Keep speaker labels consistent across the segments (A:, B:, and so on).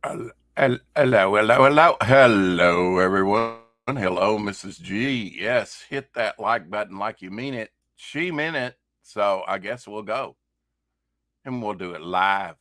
A: Hello, everyone. Hello, Mrs. G. Yes, hit that like button like you mean it. She meant it. So I guess we'll go. And we'll do it live.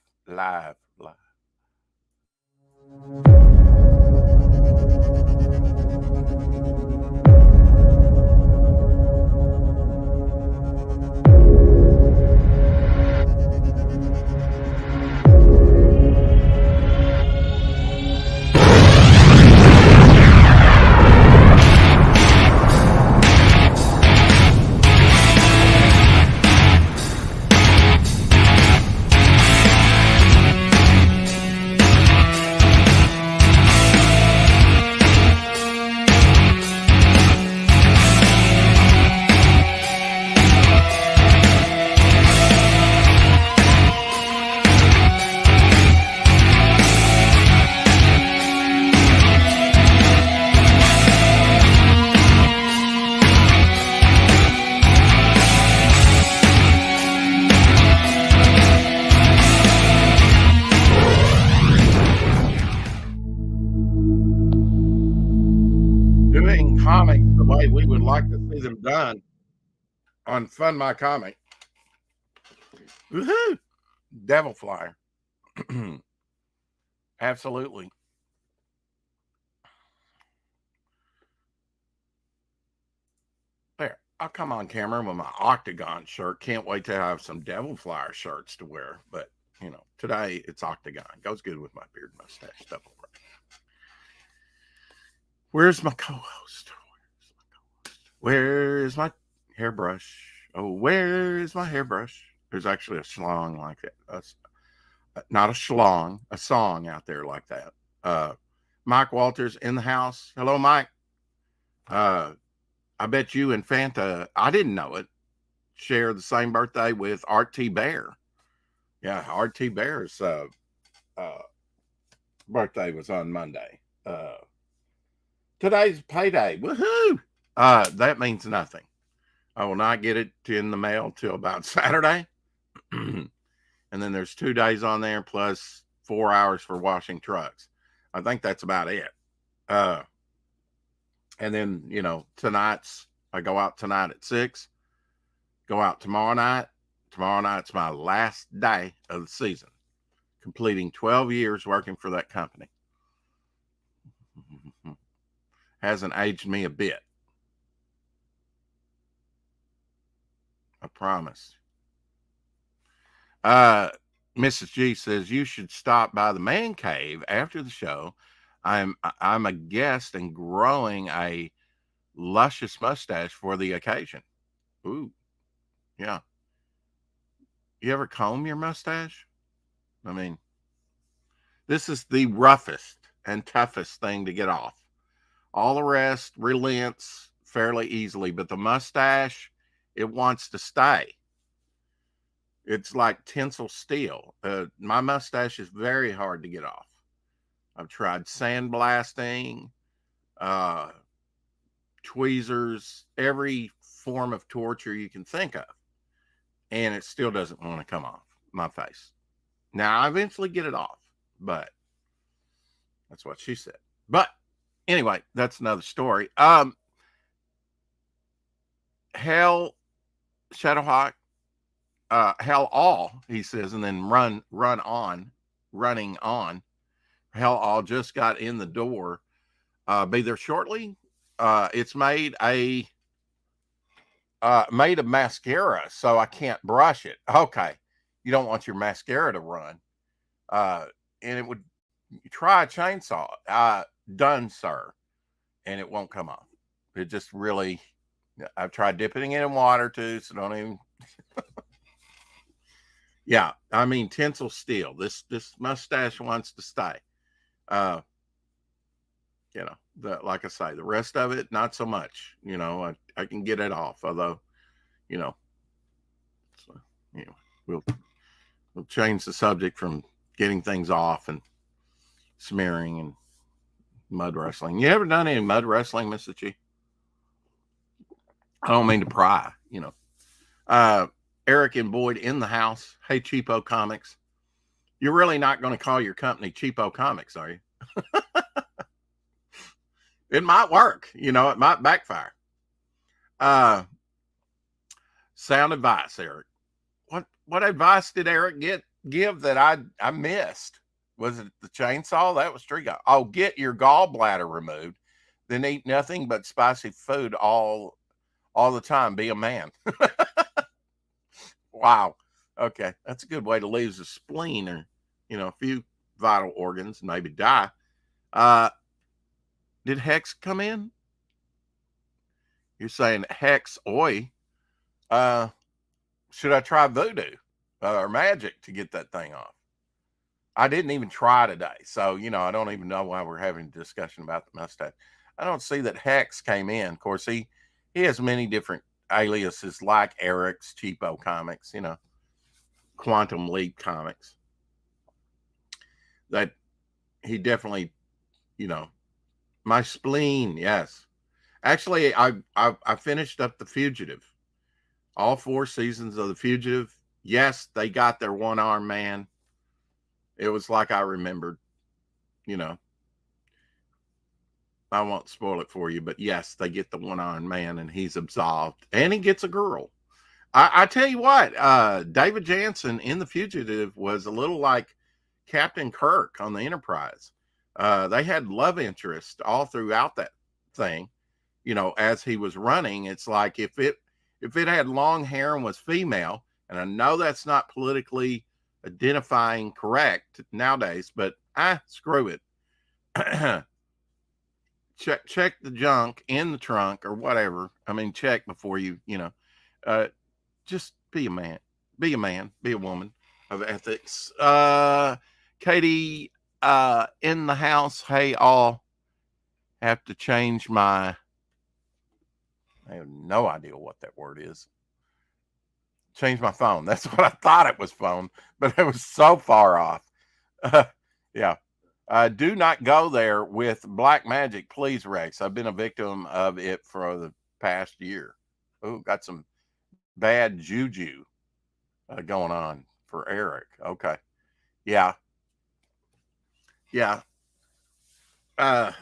A: Doing comics the way we would like to see them done on Fund My Comic. Woohoo! Devil Flyer. Absolutely. There. I'll come on camera with my Octagon shirt. Can't wait to have some Devil Flyer shirts to wear. But, today it's Octagon. Goes good with my beard, mustache, Devil Flyer. Where's my co-host? Where's my hairbrush? Oh, where is my hairbrush? There's actually a schlong like that. Not a schlong, a song out there like that. Mike Walters in the house. Hello, Mike. I bet you and Fanta, I didn't know it, share the same birthday with Art T. Bear. Yeah, Art T. Bear's birthday was on Monday. Today's payday. Woohoo! That means nothing. I will not get it in the mail till about Saturday. And then there's 2 days on there plus 4 hours for washing trucks. I think that's about it. And then, I go out tonight at 6, go out tomorrow night. Tomorrow night's my last day of the season, completing 12 years working for that company. Hasn't aged me a bit. I promise. Mrs. G says you should stop by the man cave after the show. I'm a guest and growing a luscious mustache for the occasion. Ooh, yeah. You ever comb your mustache? I mean, this is the roughest and toughest thing to get off. All the rest relents fairly easily, but the mustache, it wants to stay. It's like tensile steel. My mustache is very hard to get off. I've tried sandblasting, tweezers, every form of torture you can think of, and it still doesn't want to come off my face. Now, I eventually get it off, but that's what she said. But anyway, that's another story. Hell, Shadowhawk, Hell All, he says, and then running on. Hell All just got in the door. Be there shortly. It's made a mascara, so I can't brush it. Okay, you don't want your mascara to run, and it would try a chainsaw. Done, sir, and it won't come off. It just really. I've tried dipping it in water too, so don't even. Yeah, I mean tensile steel. This mustache wants to stay. Like I say, the rest of it, not so much. I can get it off, although, so, anyway, we'll change the subject from getting things off and smearing and mud wrestling. You ever done any mud wrestling, Mr. G? I don't mean to pry, Eric and Boyd in the house. Hey, Cheapo Comics. You're really not going to call your company Cheapo Comics, are you? It might work, it might backfire. Sound advice, Eric. What advice did Eric give that I missed? Was it the chainsaw? That was tree guy. Oh, get your gallbladder removed, then eat nothing but spicy food all the time. Be a man. Wow. Okay, that's a good way to lose a spleen or a few vital organs, and maybe die. Did Hex come in? You're saying Hex, oi. Should I try voodoo or magic to get that thing off? I didn't even try today. So, I don't even know why we're having a discussion about the mustache. I don't see that Hex came in. Of course, he has many different aliases like Eric's Cheapo Comics, Quantum Leap Comics. That he definitely, my spleen, yes. Actually, I finished up The Fugitive. All 4 seasons of The Fugitive. Yes, they got their one-armed man. It was like I remembered, I won't spoil it for you, but yes, they get the one-armed man and he's absolved. And he gets a girl. I tell you what, David Jansen in The Fugitive was a little like Captain Kirk on the Enterprise. They had love interest all throughout that thing. As he was running, it's like if it had long hair and was female, and I know that's not politically identifying correct nowadays, but screw it. check the junk in the trunk or whatever. I mean, check before you, just be a man, be a woman of ethics. Katie, in the house. Hey, all have to change my, I have no idea what that word is. Change my phone. That's what I thought it was phone, but it was so far off. Yeah. Do not go there with black magic, please, Rex. I've been a victim of it for the past year. Oh, got some bad juju going on for Eric. Okay. Yeah. Yeah. Nah,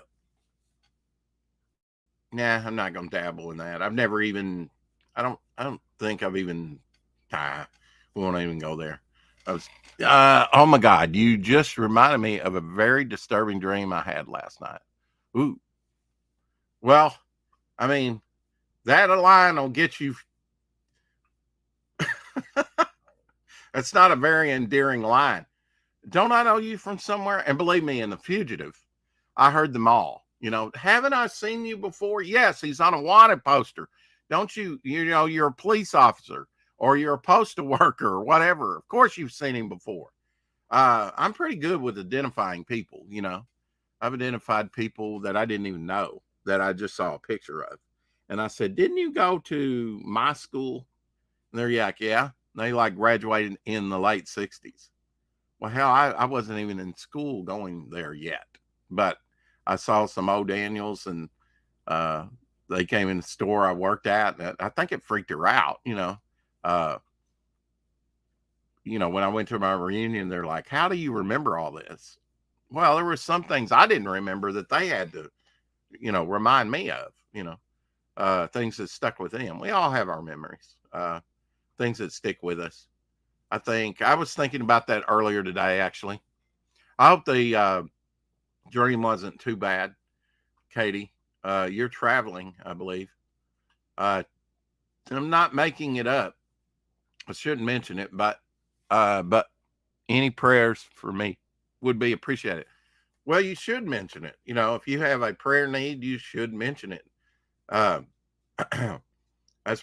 A: I'm not going to dabble in that. I've never even, I don't think I've even, we won't even go there. Oh my God, you just reminded me of a very disturbing dream I had last night. Ooh. Well, I mean, that line will get you. That's not a very endearing line. Don't I know you from somewhere? And believe me, in The Fugitive, I heard them all. Haven't I seen you before? Yes, he's on a wanted poster. Don't you, you're a police officer or you're a postal worker or whatever. Of course you've seen him before. I'm pretty good with identifying people, I've identified people that I didn't even know that I just saw a picture of. And I said, didn't you go to my school? And they're like, yeah. And they graduated in the late 60s. Well, hell, I wasn't even in school going there yet, but I saw some O'Daniels and they came in the store I worked at. And I think it freaked her out, when I went to my reunion, they're like, how do you remember all this? Well, there were some things I didn't remember that they had to, remind me of, things that stuck with them. We all have our memories, things that stick with us. I think I was thinking about that earlier today, actually. I hope the dream wasn't too bad. Katie, you're traveling, I believe. I'm not making it up. I shouldn't mention it, but any prayers for me would be appreciated. Well, you should mention it. If you have a prayer need, you should mention it. As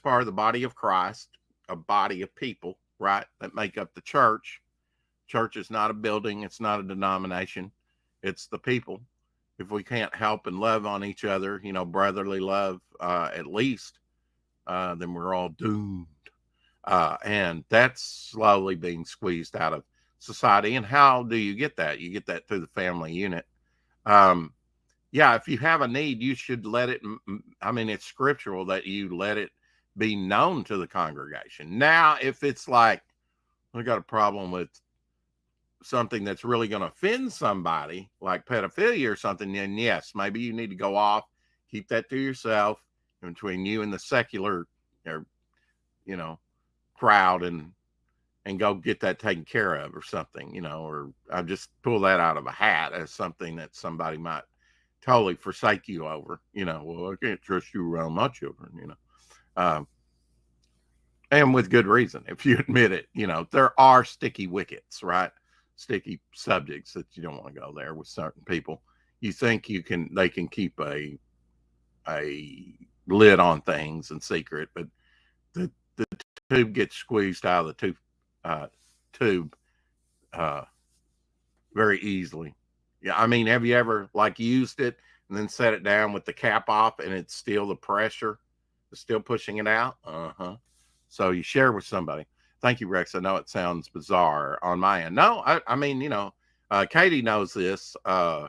A: part of the body of Christ, a body of people, right, that make up the church. Church is not a building. It's not a denomination. It's the people. If we can't help and love on each other, brotherly love, at least, then we're all doomed. And that's slowly being squeezed out of society. And how do you get that? You get that through the family unit. Yeah, if you have a need, you should let it. I mean, it's scriptural that you let it be known to the congregation. Now, if it's like, I got a problem with something that's really going to offend somebody, like pedophilia or something, then yes, maybe you need to go off, keep that to yourself, between you and the secular, or crowd, and go get that taken care of or something, or I just pull that out of a hat as something that somebody might totally forsake you over, well, I can't trust you around my children, and with good reason. If you admit it, there are sticky wickets, right? Sticky subjects that you don't want to go there with certain people. You think they can keep a lid on things in secret, but the tube gets squeezed out of the tube very easily. Yeah, I mean, have you ever used it and then set it down with the cap off, and it's still the pressure is still pushing it out? So you share with somebody. Thank you, Rex. I know it sounds bizarre on my end. No, I mean, Katie knows this. Yeah,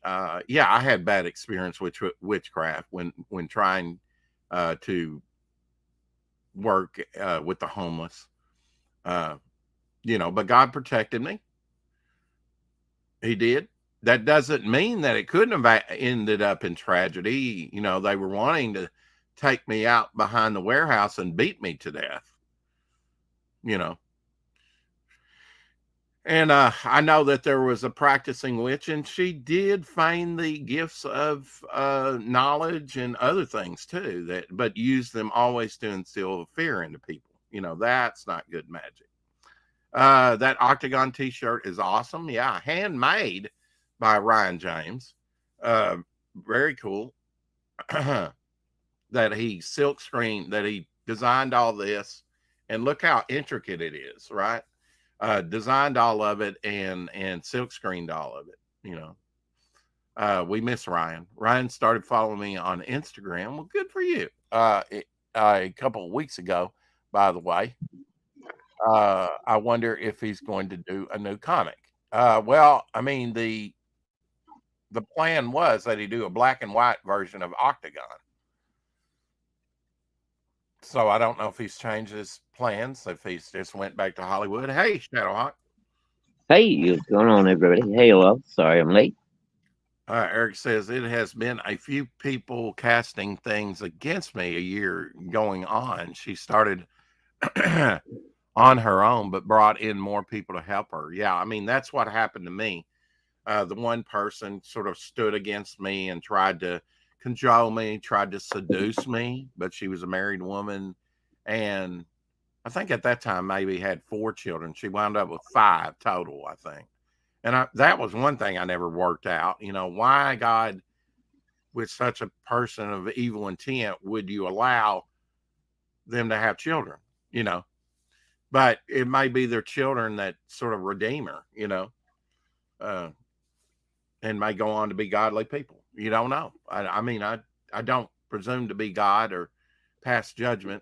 A: I had bad experience with witchcraft when trying to work with the homeless. But God protected me. He did. That doesn't mean that it couldn't have ended up in tragedy. They were wanting to take me out behind the warehouse and beat me to death. And I know that there was a practicing witch, and she did feign the gifts of knowledge and other things too, but used them always to instill fear into people. That's not good magic. That Octagon t-shirt is awesome. Yeah, handmade by Ryan James. Very cool. That he silk screened, that he designed all this, and look how intricate it is, right? Designed all of it and silk screened all of it. We miss Ryan. Ryan started following me on Instagram. Well, good for you. A couple of weeks ago, by the way. I wonder if he's going to do a new comic. Well, I mean, the plan was that he do a black and white version of Octagon. So I don't know if he's changed his plans, if he's just went back to Hollywood. Hey, Shadowhawk.
B: Hey, what's going on, everybody? Hey, hello. Sorry I'm late.
A: Eric says it has been a few people casting things against me a year going on. She started on her own, but brought in more people to help her. Yeah, I mean, that's what happened to me. The one person sort of stood against me and tried to cajole me, tried to seduce me, but she was a married woman. And I think at that time maybe had 4 children. She wound up with 5 total, I think. And that was one thing I never worked out. Why, God, with such a person of evil intent, would you allow them to have children? But it may be their children that sort of redeem her, and may go on to be godly people. You don't know. I mean, I don't presume to be God or pass judgment,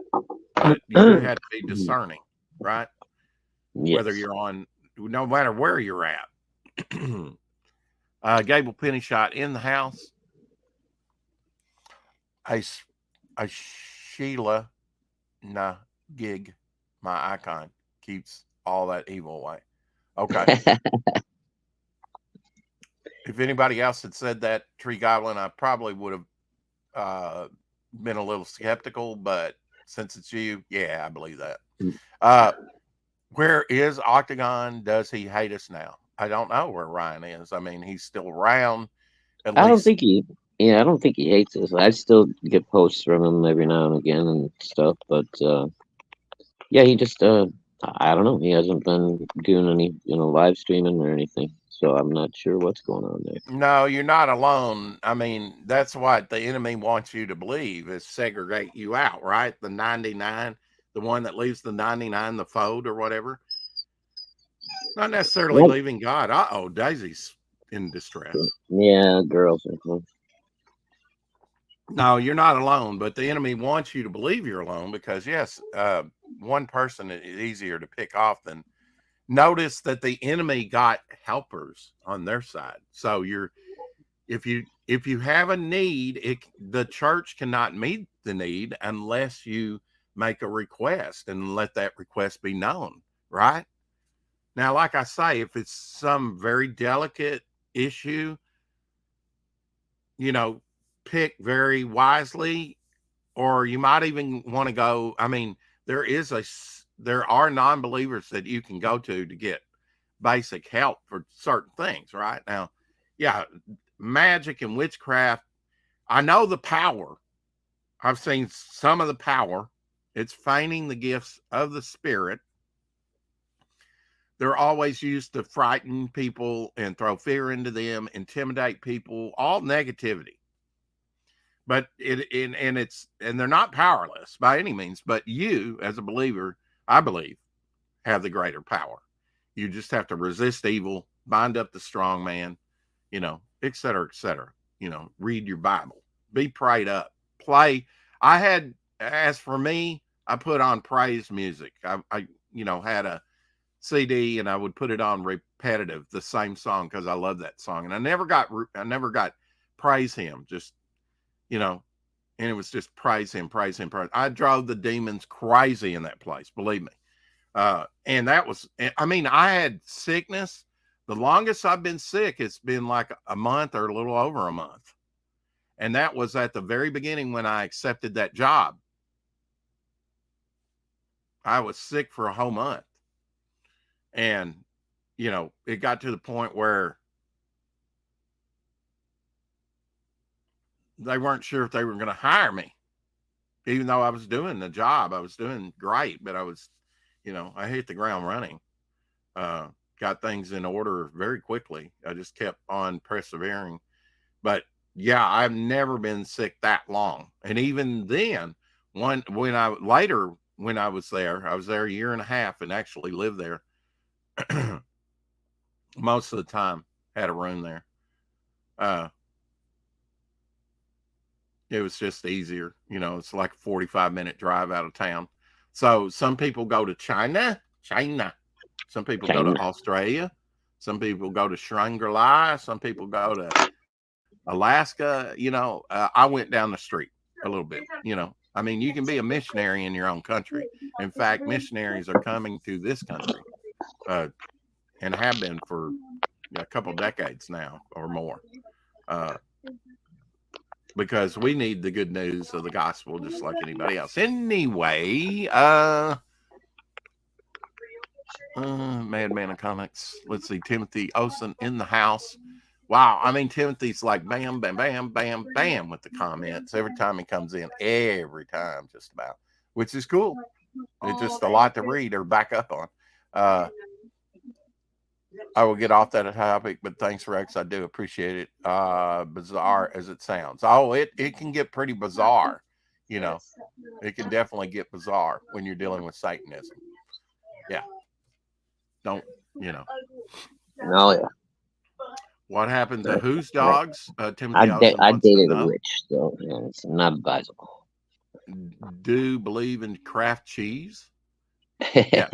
A: but you do have to be discerning, right?
B: Yes.
A: Whether you're on, no matter where you're at. Gable Penny Shot in the house. A Sheila gig, my icon, keeps all that evil away. Okay. If anybody else had said that, Tree Goblin, I probably would have been a little skeptical, but since it's you, yeah, I believe that. Where is Octagon? Does he hate us now? I don't know where Ryan is. I mean, he's still around.
B: I don't think he hates us. I still get posts from him every now and again and stuff, but yeah, he just I don't know. He hasn't been doing any live streaming or anything, so I'm not sure what's going on there.
A: No, you're not alone. I mean, that's what the enemy wants you to believe, is segregate you out, right? The 99, the one that leaves the 99, the fold or whatever. Not necessarily leaving God. Uh-oh, Daisy's in distress.
B: Yeah, girls are cool.
A: No, you're not alone, but the enemy wants you to believe you're alone because, yes, one person is easier to pick off than. Notice that the enemy got helpers on their side. So if you have a need, the church cannot meet the need unless you make a request and let that request be known, right? Now, like I say, if it's some very delicate issue, pick very wisely, or you might even want to go. I mean, there are non-believers that you can go to get basic help for certain things. Right now, yeah, magic and witchcraft. I know the power. I've seen some of the power. It's feigning the gifts of the spirit. They're always used to frighten people and throw fear into them, intimidate people, all negativity. But they're not powerless by any means. But you, as a believer, I believe, have the greater power. You just have to resist evil, bind up the strong man, et cetera, et cetera. Read your Bible, be prayed up, play. As for me, I put on praise music. I had a CD and I would put it on repetitive, the same song, because I love that song. And I never got praise him, just, and it was just praise him, praise him, praise. I drove the demons crazy in that place, believe me. And that was, I mean, I had sickness. The longest I've been sick, it's been like a month or a little over a month. And that was at the very beginning when I accepted that job. I was sick for a whole month. And, it got to the point where they weren't sure if they were going to hire me, even though I was doing the job. I was doing great, but I was, I hit the ground running, got things in order very quickly. I just kept on persevering. But yeah, I've never been sick that long. And even then, when I was there a year and a half and actually lived there. Most of the time, had a room there. It was just easier. It's like a 45-minute drive out of town. So some people go to China. Some people go to Australia. Some people go to Shangri-La. Some people go to Alaska. I went down the street a little bit. I mean, you can be a missionary in your own country. In fact, missionaries are coming to this country, and have been for a couple decades now or more, because we need the good news of the gospel just like anybody else. Anyway, Madman of Comics. Let's see, Timothy Olsen in the house. Wow, I mean, Timothy's like bam, bam, bam, bam, bam with the comments every time he comes in. Every time, just about, which is cool. It's just a lot to read or back up on. I will get off that topic, but thanks, Rex. I do appreciate it. Bizarre as it sounds. Oh, it can get pretty bizarre. It can definitely get bizarre when you're dealing with Satanism. Yeah. Don't.
B: Oh, yeah.
A: What happened to whose dogs? Timothy
B: I dated a witch, so it's not advisable.
A: Do believe in Kraft cheese? Yes.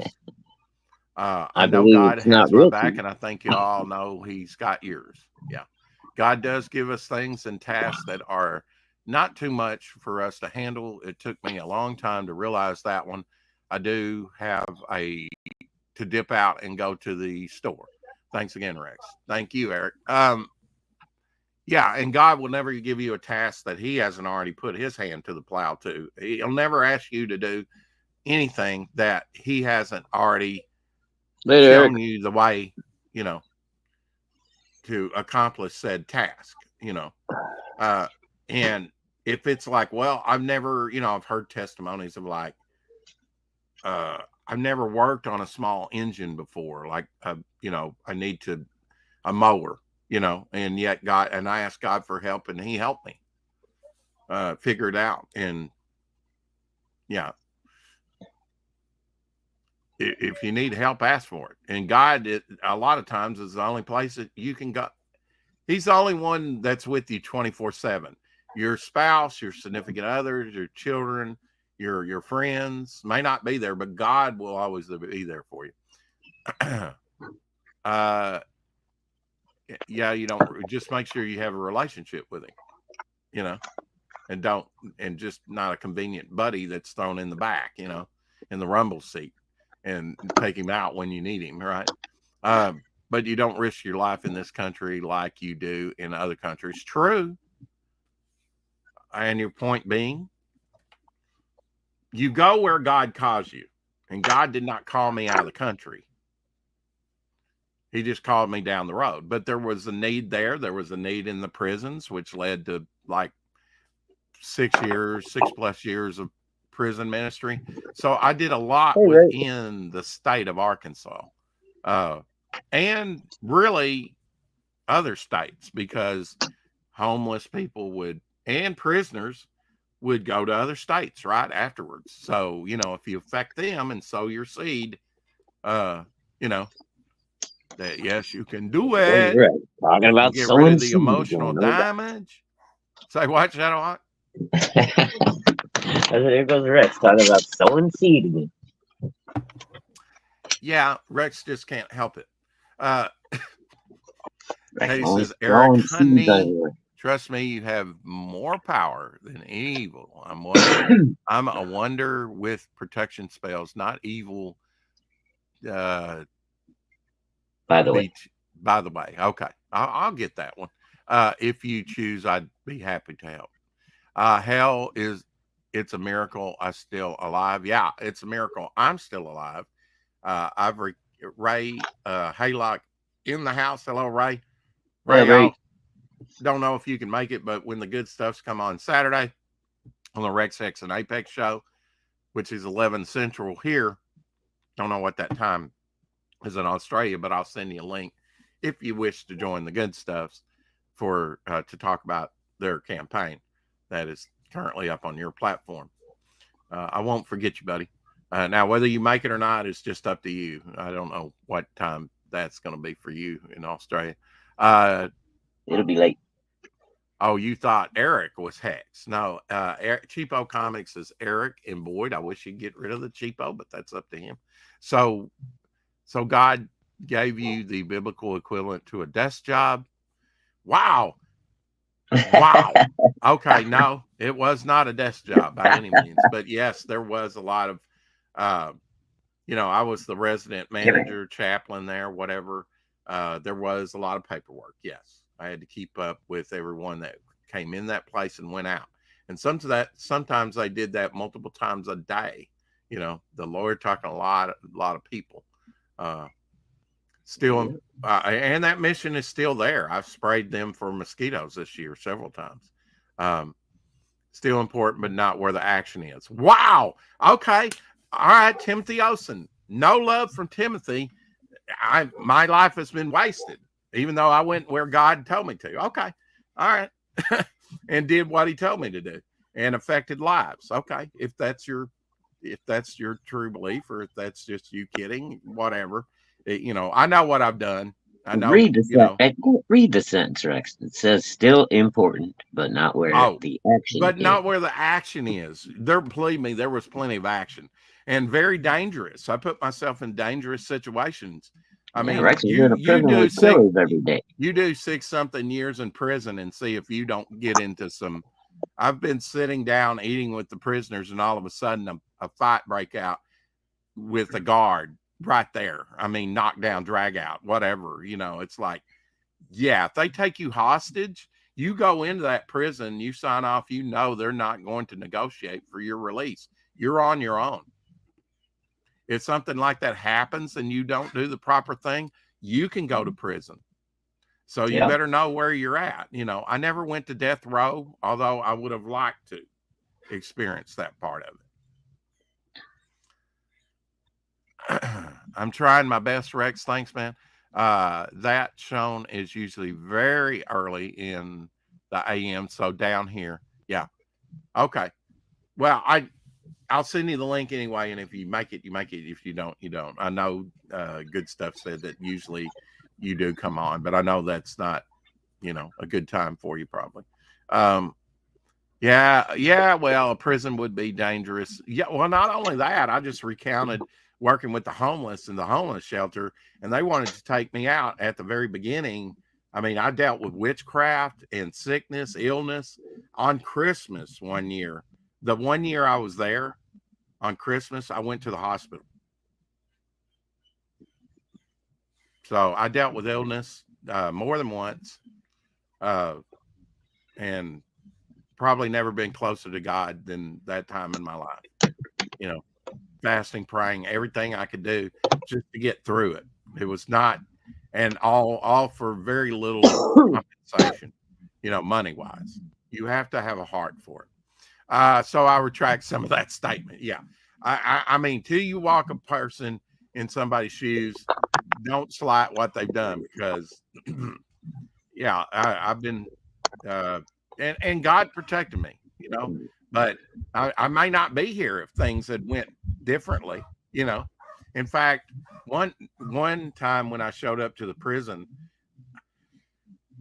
A: I know
B: believe
A: God
B: it's
A: has
B: not
A: my
B: real
A: back,
B: cheese.
A: and I think you all know He's got yours. Yeah. God does give us things and tasks that are not too much for us to handle. It took me a long time to realize that one. I do have to dip out and go to the store. Thanks again, Rex. Thank you, Eric. Yeah, and God will never give you a task that He hasn't already put His hand to the plow to. He'll never ask you to do anything that He hasn't already shown you the way, to accomplish said task, and if it's like, well, I've never, I've heard testimonies of like, I've never worked on a small engine before, like, I need a mower, and yet I asked God for help and He helped me figure it out. And yeah, if you need help, ask for it. And God, a lot of times, is the only place that you can go. He's the only one that's with you 24/7. Your spouse, your significant others, your children, your friends may not be there, but God will always be there for you. Yeah, just make sure you have a relationship with Him, and just not a convenient buddy that's thrown in the back, in the rumble seat, and take Him out when you need Him, right? But you don't risk your life in this country like you do in other countries. True. And your point being, you go where God calls you. And God did not call me out of the country. He just called me down the road. But there was a need there. There was a need in the prisons, which led to like 6+ years of prison ministry. So I did a lot within the state of Arkansas, and really other states, because homeless people and prisoners would go to other states right afterwards. So, if you affect them and sow your seed, that yes, you can do it.
B: Right. Talking about
A: get rid of the
B: seed
A: emotional
B: again,
A: damage. Say what, Shadowhawk?
B: There goes Rex talking about sowing seed again.
A: Yeah, Rex just can't help it. He says,
B: Eric
A: Honey, trust me, you have more power than evil. I'm a wonder with protection spells, not evil.
B: By the way,
A: okay, I'll get that one. If you choose, I'd be happy to help. Hell it's a miracle I'm still alive. Yeah, it's a miracle I'm still alive. I've Ray Haylock in the house. Hello, Ray. Ray, don't know if you can make it, but when the good stuff's come on Saturday on the Rex X and Apex show, which is 11 Central here, don't know what that time is in Australia, but I'll send you a link if you wish to join the good stuffs for to talk about their campaign that is currently up on your platform. I won't forget you, buddy. Now, whether you make it or not is just up to you. I don't know what time that's going to be for you in Australia.
B: It'll be late.
A: Oh, you thought Eric was Hex. No, Cheapo Comics is Eric and Boyd. I wish you'd get rid of the Cheapo, but that's up to him. So God gave you the biblical equivalent to a desk job. Wow. Okay, no, it was not a desk job by any means, but yes, there was a lot of, I was the resident manager, chaplain there, whatever. There was a lot of paperwork. Yes, I had to keep up with everyone that came in that place and went out. And sometimes they did that multiple times a day. The lawyer talking a lot of people. And that mission is still there. I've sprayed them for mosquitoes this year several times. Still important, but not where the action is. Wow. Okay. All right. Timothy Olsen. No love from Timothy. My life has been wasted, even though I went where God told me to. Okay. All right. And did what he told me to do and affected lives. Okay. If that's your true belief, or if that's just you kidding, whatever. I know what I've done. I know.
B: Read the sentence, Rex. It says still important, but not where the action.
A: But not where the action is. Believe me, there was plenty of action and very dangerous. I put myself in dangerous situations. I mean,
B: Rex, you do every day.
A: You do 6-something years in prison and see if you don't get into some. I've been sitting down eating with the prisoners, and all of a sudden a fight break out with a guard right there. I mean, knock down, drag out, whatever. It's like, yeah, if they take you hostage, you go into that prison, you sign off, they're not going to negotiate for your release. You're on your own. If something like that happens and you don't do the proper thing, you can go to prison. So you better know where you're at. I never went to death row, although I would have liked to experience that part of it. I'm trying my best, Rex. Thanks, man. That shown is usually very early in the AM. So down here. Yeah. Okay. Well, I'll send you the link anyway. And if you make it, you make it. If you don't, you don't. I know Good Stuff said that usually you do come on, but I know that's not, a good time for you probably. Yeah. Well, a prison would be dangerous. Yeah. Well, not only that, I just recounted working with the homeless in the homeless shelter, and they wanted to take me out at the very beginning. I mean, I dealt with witchcraft and sickness, illness on Christmas one year. The one year I was there on Christmas, I went to the hospital. So I dealt with illness more than once, and probably never been closer to God than that time in my life. You know, fasting, praying, everything I could do just to get through it. It was not, and all for very little compensation, money wise. You have to have a heart for it. So I retract some of that statement. Yeah. I mean, till you walk a person in somebody's shoes, don't slight what they've done because, yeah, I've been, and God protected me, but I may not be here if things had went differently, In fact, one time when I showed up to the prison,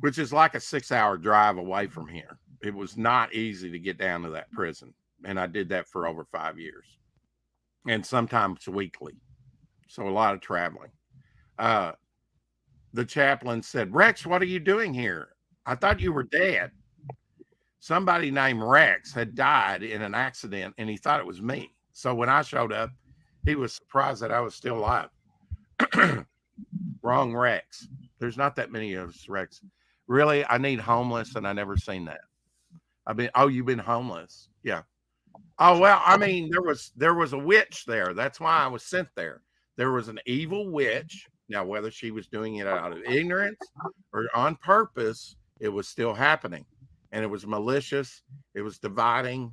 A: which is like a 6-hour drive away from here, it was not easy to get down to that prison. And I did that for over 5 years and sometimes weekly. So a lot of traveling. The chaplain said, "Rex, what are you doing here? I thought you were dead." Somebody named Rex had died in an accident and he thought it was me. So when I showed up, he was surprised that I was still alive. Wrong Rex. There's not that many of us, Rex. Really, I need homeless, and I never seen that. You've been homeless. Yeah. Oh, well, I mean, there was a witch there. That's why I was sent there. There was an evil witch. Now, whether she was doing it out of ignorance or on purpose, it was still happening. And it was malicious. It was dividing.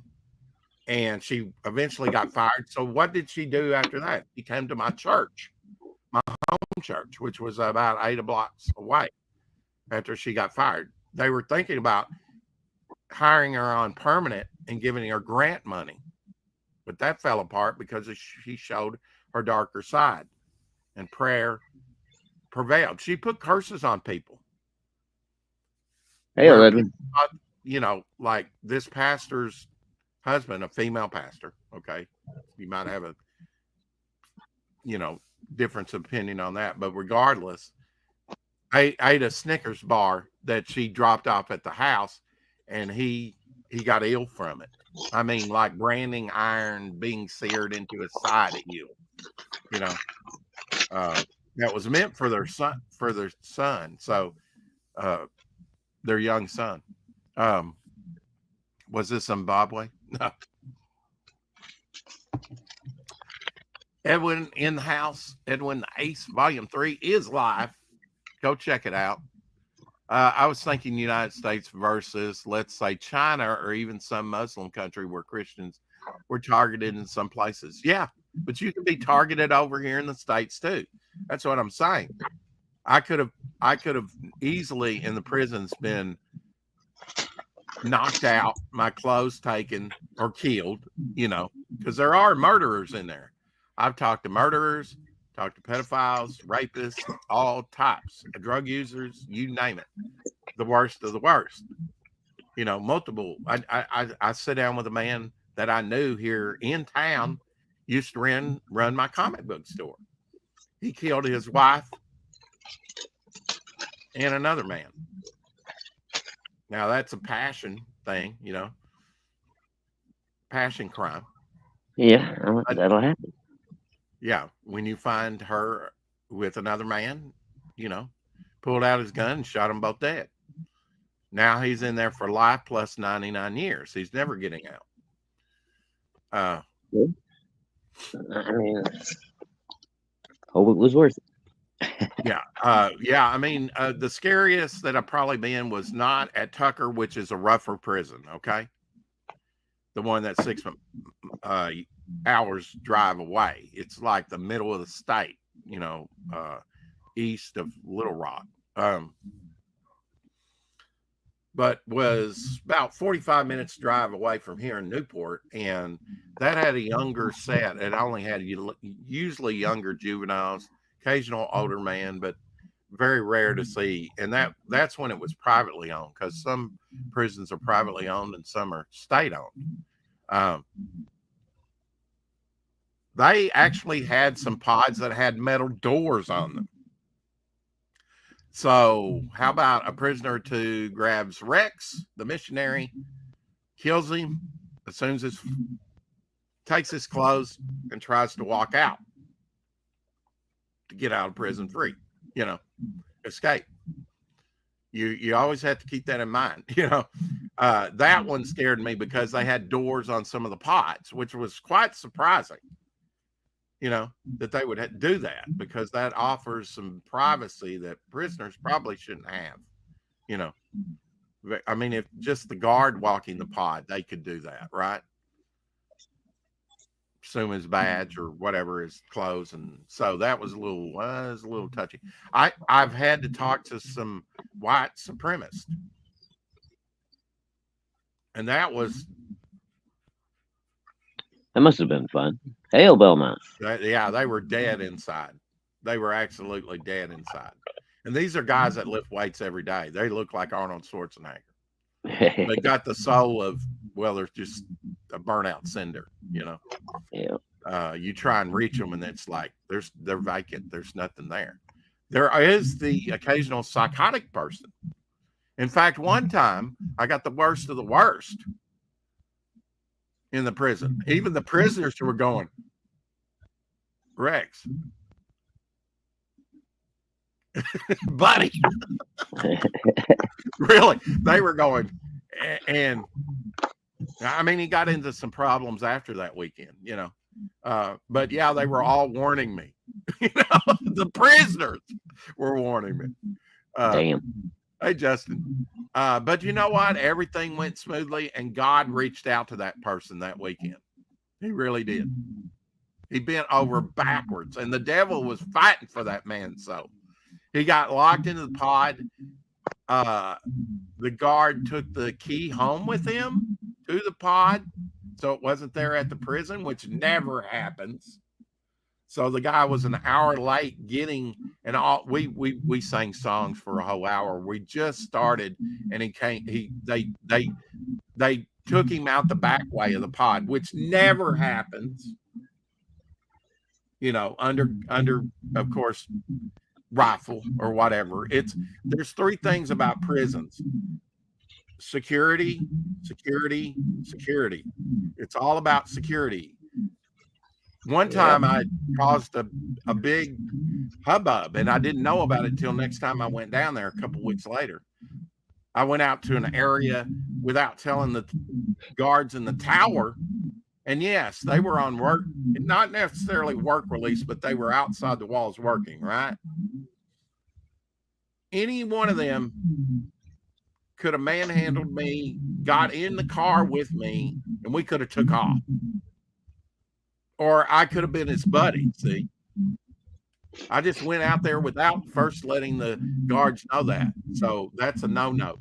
A: And she eventually got fired. So what did she do after that? She came to my church, my home church, which was about 8 blocks away after she got fired. They were thinking about hiring her on permanent and giving her grant money. But that fell apart because she showed her darker side and prayer prevailed. She put curses on people.
B: Hey, Edwin.
A: Like this pastor's husband, a female pastor. Okay. You might have a, difference of opinion on that. But regardless, I ate a Snickers bar that she dropped off at the house and he got ill from it. I mean, like branding iron being seared into his side at you. That was meant for their son. So, their young son. Was this Zimbabwe? No. Edwin in the house. Edwin the Ace, Volume 3 is live. Go check it out. I was thinking United States versus, let's say, China or even some Muslim country where Christians were targeted in some places. Yeah, but you can be targeted over here in the States too. That's what I'm saying. I could have easily in the prisons been knocked out, my clothes taken or killed, because there are murderers in there. I've talked to murderers, talked to pedophiles, rapists, all types, drug users, you name it. The worst of the worst. Multiple. I sit down with a man that I knew here in town, used to run my comic book store. He killed his wife and another man. Now that's a passion thing, passion crime.
B: Yeah, that'll happen.
A: Yeah, when you find her with another man, pulled out his gun and shot them both dead. Now he's in there for life plus 99 years. He's never getting out.
B: I mean, hope it was worth it.
A: Yeah. I mean, the scariest that I've probably been was not at Tucker, which is a rougher prison. Okay. The one that's 6 hours drive away. It's like the middle of the state, east of Little Rock. But was about 45 minutes drive away from here in Newport. And that had a younger set. It only had usually younger juveniles, occasional older man, but very rare to see. And that's when it was privately owned, because some prisons are privately owned and some are state owned. They actually had some pods that had metal doors on them. So how about a prisoner or two grabs Rex, the missionary, kills him as soon as takes his clothes and tries to walk out to get out of prison free. escape. You always have to keep that in mind. That one scared me because they had doors on some of the pods, which was quite surprising. That they would do that, because that offers some privacy that prisoners probably shouldn't have. I mean, if just the guard walking the pod, they could do that, right? Assume his badge or whatever, his clothes, and so that was a little touchy. I've had to talk to some white supremacists, and that
B: must have been fun. Hail Belmont.
A: Yeah, they were dead inside. They were absolutely dead inside. And these are guys that lift weights every day. They look like Arnold Schwarzenegger. They got the soul of, well, there's just a burnout cinder,
B: Yeah.
A: You try and reach them, and it's like they're vacant. There's nothing there. There is the occasional psychotic person. In fact, one time I got the worst of the worst in the prison. Even the prisoners were going, Rex, buddy. Really, they were going, and I mean, he got into some problems after that weekend, but yeah, they were all warning me. The prisoners were warning me.
B: Damn.
A: Hey, Justin. But you know what? Everything went smoothly, and God reached out to that person that weekend. He really did. He bent over backwards, and the devil was fighting for that man's soul. He got locked into the pod. The guard took the key home with him to the pod, so it wasn't there at the prison, which never happens. So the guy was an hour late getting, and all we sang songs for a whole hour. We just started, and he came. They took him out the back way of the pod, which never happens. Under of course, rifle or whatever. There's three things about prisons: security. It's all about security. One time I caused a big hubbub, and I didn't know about it till next time I went down there a couple weeks later. I went out to an area without telling the guards in the tower. And yes, they were on work, not necessarily work release, but they were outside the walls working, right? Any one of them could have manhandled me, got in the car with me, and we could have took off. Or I could have been his buddy, see? I just went out there without first letting the guards know that. So that's a no-no.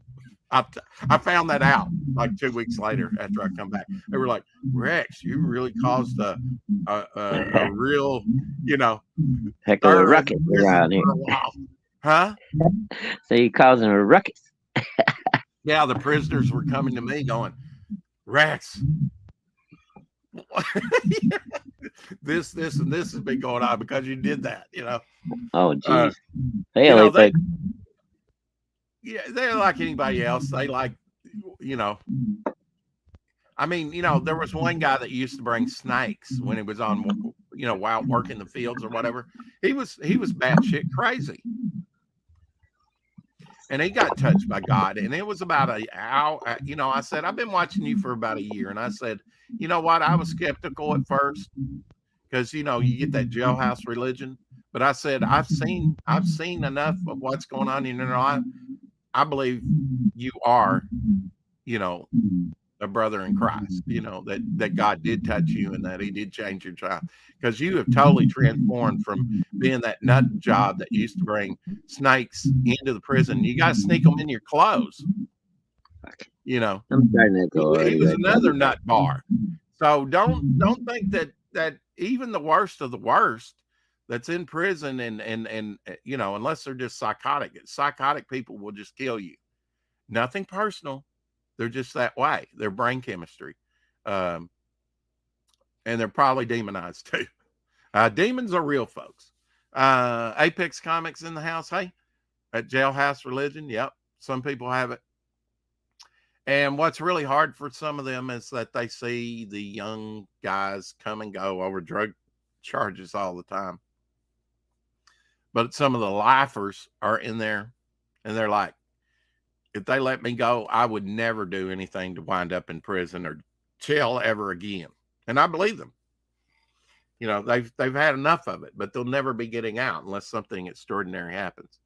A: I found that out like 2 weeks later after I come back. They were like, Rex, you really caused a real,
B: heck of a ruckus around here.
A: Huh?
B: So you're causing a ruckus.
A: Yeah, the prisoners were coming to me going, Rex, this and this has been going on because you did that,
B: Oh, geez. Hey,
A: yeah, they're like anybody else. They like, I mean, there was one guy that used to bring snakes when he was on, while working the fields or whatever. He was batshit crazy. And he got touched by God. And it was about an hour. I said, I've been watching you for about a year. And I said, you know what? I was skeptical at first because, you get that jailhouse religion. But I said, I've seen enough of what's going on in your life. I believe you are, a brother in Christ, that God did touch you and that he did change your child, because you have totally transformed from being that nut job that used to bring snakes into the prison. You got to sneak them in your clothes.
B: I'm starting to go.
A: He was another nut bar. So don't think that even the worst of the worst that's in prison and unless they're just psychotic people will just kill you. Nothing personal. They're just that way. Their brain chemistry. And they're probably demonized too. Demons are real, folks. Apex Comics in the house. Hey, at Jailhouse Religion. Yep. Some people have it. And what's really hard for some of them is that they see the young guys come and go over drug charges all the time. But some of the lifers are in there, and they're like, if they let me go, I would never do anything to wind up in prison or jail ever again. And I believe them. You know, they've had enough of it, but they'll never be getting out unless something extraordinary happens.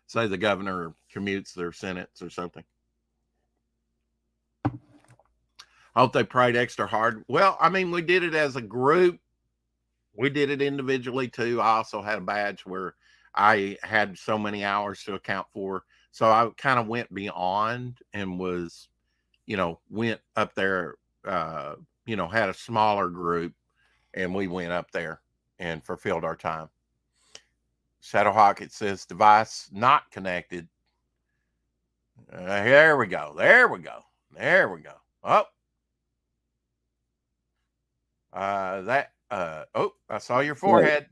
A: Say the governor commutes their sentence or something. I hope they prayed extra hard. Well, I mean, we did it as a group. We did it individually too. I also had a badge where I had so many hours to account for. So I kind of went beyond and was, went up there, had a smaller group, and we went up there and fulfilled our time. Shadowhawk, it says device not connected. There we go. Oh, I saw your forehead.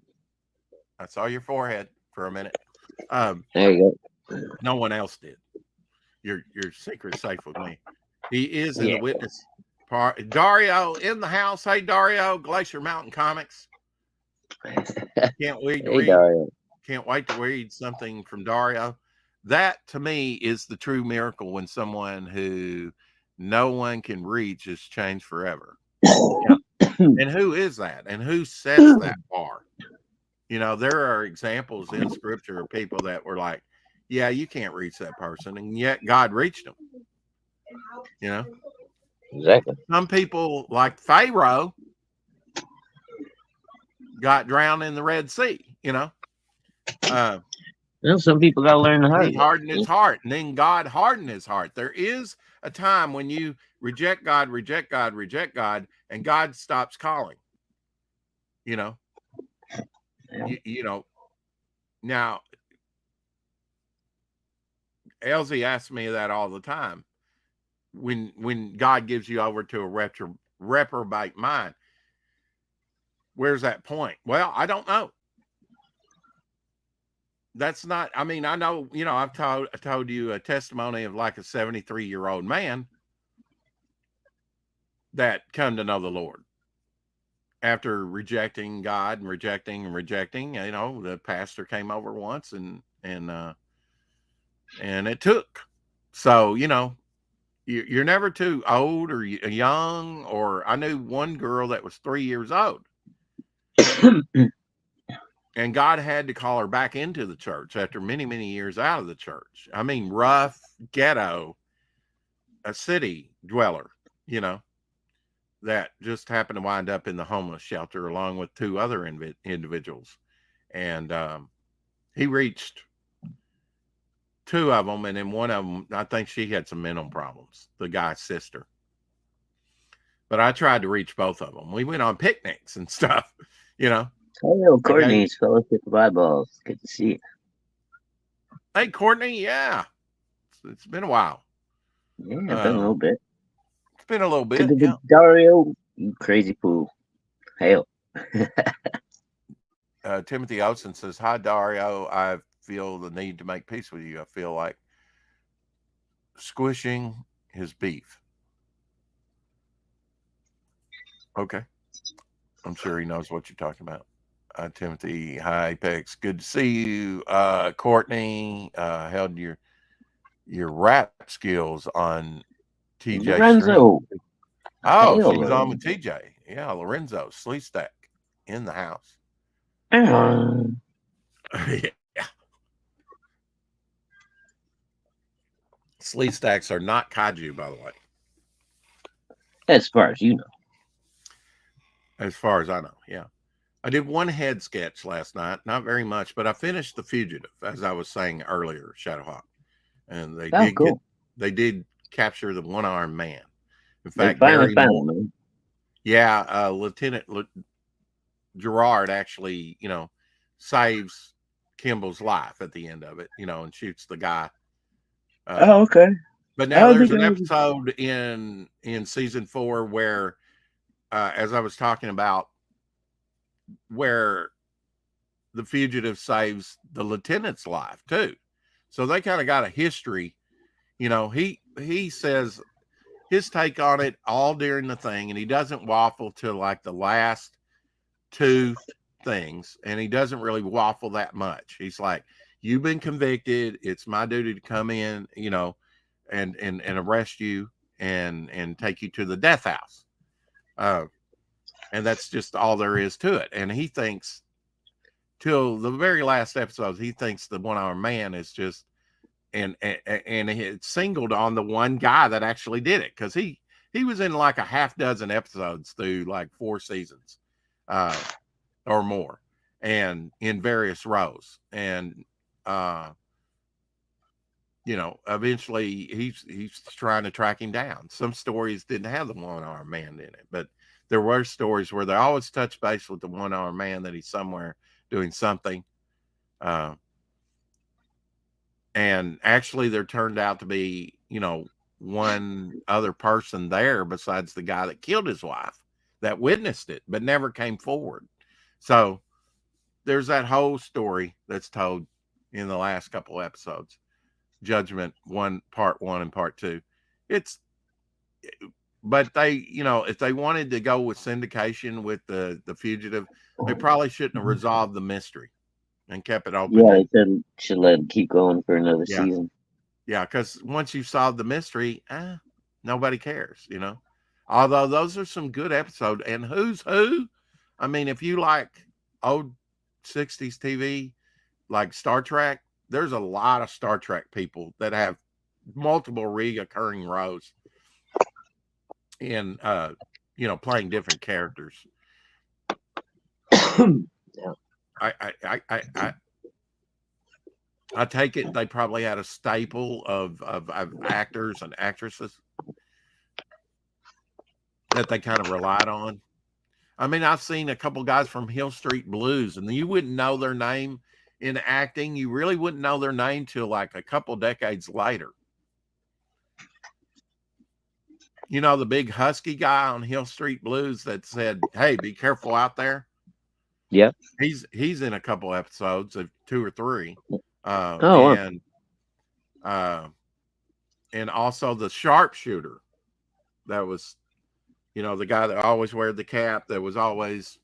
A: I saw your forehead for a minute.
B: There you
A: go. No one else did. Your secret's safe with me. He is in the witness part. Dario in the house. Hey, Dario, Glacier Mountain Comics. Can't wait to read.
B: Dario.
A: Can't wait to read something from Dario. That to me is the true miracle when someone who no one can reach is changed forever. Yeah. And who is that? And who sets that bar? There are examples in scripture of people that were like, yeah, you can't reach that person. And yet God reached them.
B: Exactly.
A: Some people like Pharaoh got drowned in the Red Sea,
B: some people got to learn the hard way.
A: He hardened his heart, and then God hardened his heart. There is a time when you reject God, and God stops calling. Now, Elsie asks me that all the time. When God gives you over to a reprobate mind, where's that point? Well, I don't know. That's not, I mean, I know, I've told you a testimony of like a 73-year-old man that come to know the Lord after rejecting God and rejecting. The pastor came over once and it took. So, you're never too old or young. Or I knew one girl that was 3 years old. And God had to call her back into the church after many, many years out of the church. I mean, rough, ghetto, a city dweller, that just happened to wind up in the homeless shelter along with two other individuals. And he reached two of them. And then one of them, I think she had some mental problems, the guy's sister. But I tried to reach both of them. We went on picnics and stuff,
B: Hello, Courtney's Fellowship of Eyeballs. Good to see you.
A: Hey, Courtney. Yeah. It's been a while.
B: Yeah, it's been a little bit.
A: It's been a little bit.
B: Yeah. Dario, you crazy fool. Hail.
A: Timothy Olsen says, hi, Dario. I feel the need to make peace with you. I feel like squishing his beef. Okay. I'm sure he knows what you're talking about. Timothy, hi, Apex. Good to see you. Courtney held your rap skills on TJ.
B: Lorenzo.
A: Oh, she's on with TJ. Yeah, Lorenzo Sleestack in the house. Yeah. Sleestacks are not kaiju, by the way.
B: As far as you know.
A: As far as I know, yeah. I did one head sketch last night, not very much, but I finished The Fugitive, as I was saying earlier, Shadowhawk. And they did capture the one-armed man. In fact,
B: finally found him.
A: Yeah, Lieutenant Gerard actually, saves Kimball's life at the end of it, and shoots the guy.
B: Okay.
A: But now there's an episode in season 4 where, as I was talking about, where the fugitive saves the lieutenant's life too. So they kind of got a history. He says his take on it all during the thing, and he doesn't waffle till like the last tooth things, and he doesn't really waffle that much. He's like, "You've been convicted. It's my duty to come in, and arrest you and take you to the death house." And that's just all there is to it. And he thinks, till the very last episode, he thinks the one-armed man is just, and it's singled on the one guy that actually did it, because he was in like a half dozen episodes through like 4 seasons or more, and in various roles. And eventually he's trying to track him down. Some stories didn't have the one-armed man in it, but there were stories where they always touch base with the one-armed man, that he's somewhere doing something. And actually there turned out to be, one other person there besides the guy that killed his wife that witnessed it, but never came forward. So there's that whole story that's told in the last couple of episodes. Judgment 1, part 1 and part 2. But they, if they wanted to go with syndication with the fugitive, they probably shouldn't have resolved the mystery and kept it open.
B: Yeah, they should let it keep going for another season.
A: Yeah, because once you've solved the mystery, nobody cares, Although those are some good episodes. And who's who? I mean, if you like old 60s TV, like Star Trek, there's a lot of Star Trek people that have multiple reoccurring roles in, playing different characters.
B: Yeah.
A: I take it they probably had a staple of actors and actresses that they kind of relied on. I mean, I've seen a couple guys from Hill Street Blues, and you wouldn't know their name in acting. You really wouldn't know their name till like a couple decades later. The big husky guy on Hill Street Blues that said, "Hey, be careful out there."
B: Yeah.
A: He's in a couple episodes of 2 or 3. And also the sharpshooter that was, the guy that always wore the cap, that was always,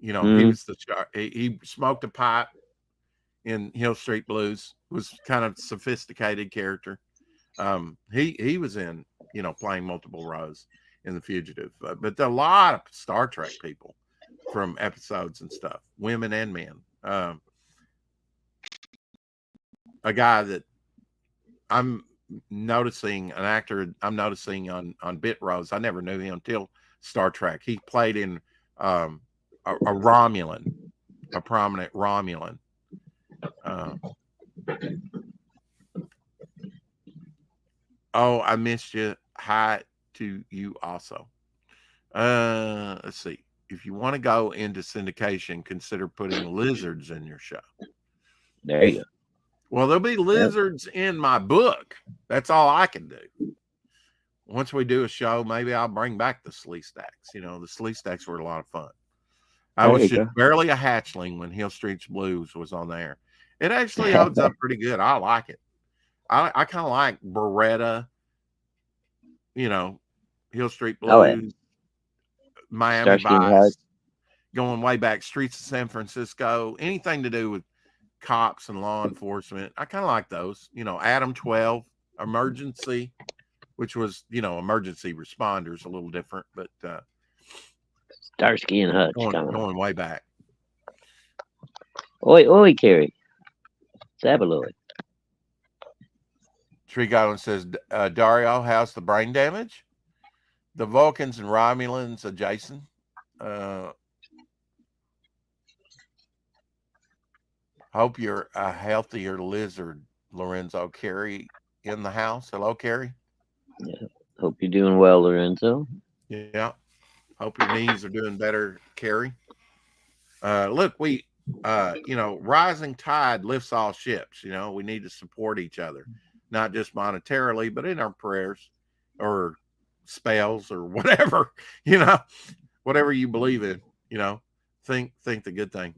A: he was he smoked a pipe in Hill Street Blues, was kind of sophisticated character. He was in, playing multiple roles in The Fugitive, but there are a lot of Star Trek people from episodes and stuff, women and men. A guy that I'm noticing, an actor I'm noticing on bit roles, I never knew him until Star Trek. He played in a Romulan, a prominent Romulan. Oh, I missed you. Hi to you also. Let's see. If you want to go into syndication, consider putting lizards in your show.
B: There you go.
A: Well, there'll be lizards in my book. That's all I can do. Once we do a show, maybe I'll bring back the Sleestaks. The Sleestaks were a lot of fun. I was just barely a hatchling when Hill Street Blues was on there. It actually holds up pretty good. I like it. I kind of like Beretta, Hill Street Blues, Miami Vice, going way back, Streets of San Francisco, anything to do with cops and law enforcement. I kind of like those. Adam 12, Emergency, which was, emergency responders, a little different, but
B: Starsky and Hutch
A: going way back.
B: Oi, Carrie. Sabaloy.
A: Tree Godwin says, Dario, how's the brain damage? The Vulcans and Romulans adjacent. Hope you're a healthier lizard, Lorenzo. Carrie in the house. Hello, Carrie.
B: Yeah. Hope you're doing well, Lorenzo.
A: Yeah. Hope your knees are doing better, Carrie. Look, we, rising tide lifts all ships. We need to support each other, not just monetarily, but in our prayers or spells or whatever, whatever you believe in, think the good thing.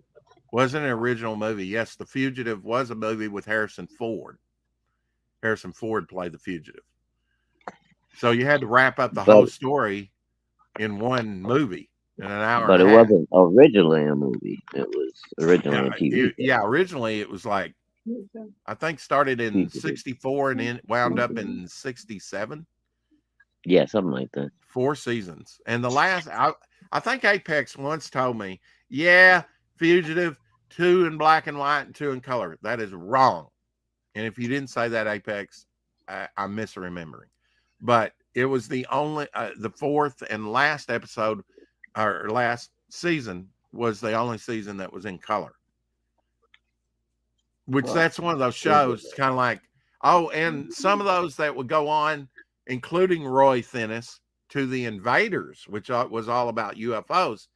A: Wasn't an original movie. Yes, The Fugitive was a movie with Harrison Ford. Harrison Ford played the fugitive. So you had to wrap up the whole story in one movie. and an hour
B: But
A: and
B: it
A: a half.
B: wasn't originally a movie. It was originally a TV show.
A: Yeah. Originally, it was like I think started in
B: Fugitive.
A: '64 and then wound up in '67.
B: Yeah, something like that.
A: 4 seasons, and the last I think Apex once told me, yeah, Fugitive, 2 in black and white and 2 in color. That is wrong. And if you didn't say that, Apex, I'm misremembering. But it was the only, the fourth and last episode or last season was the only season that was in color. Which that's one of those shows, kind of like, oh, and some of those that would go on, including Roy Thinnis, to the Invaders, which was all about UFOs,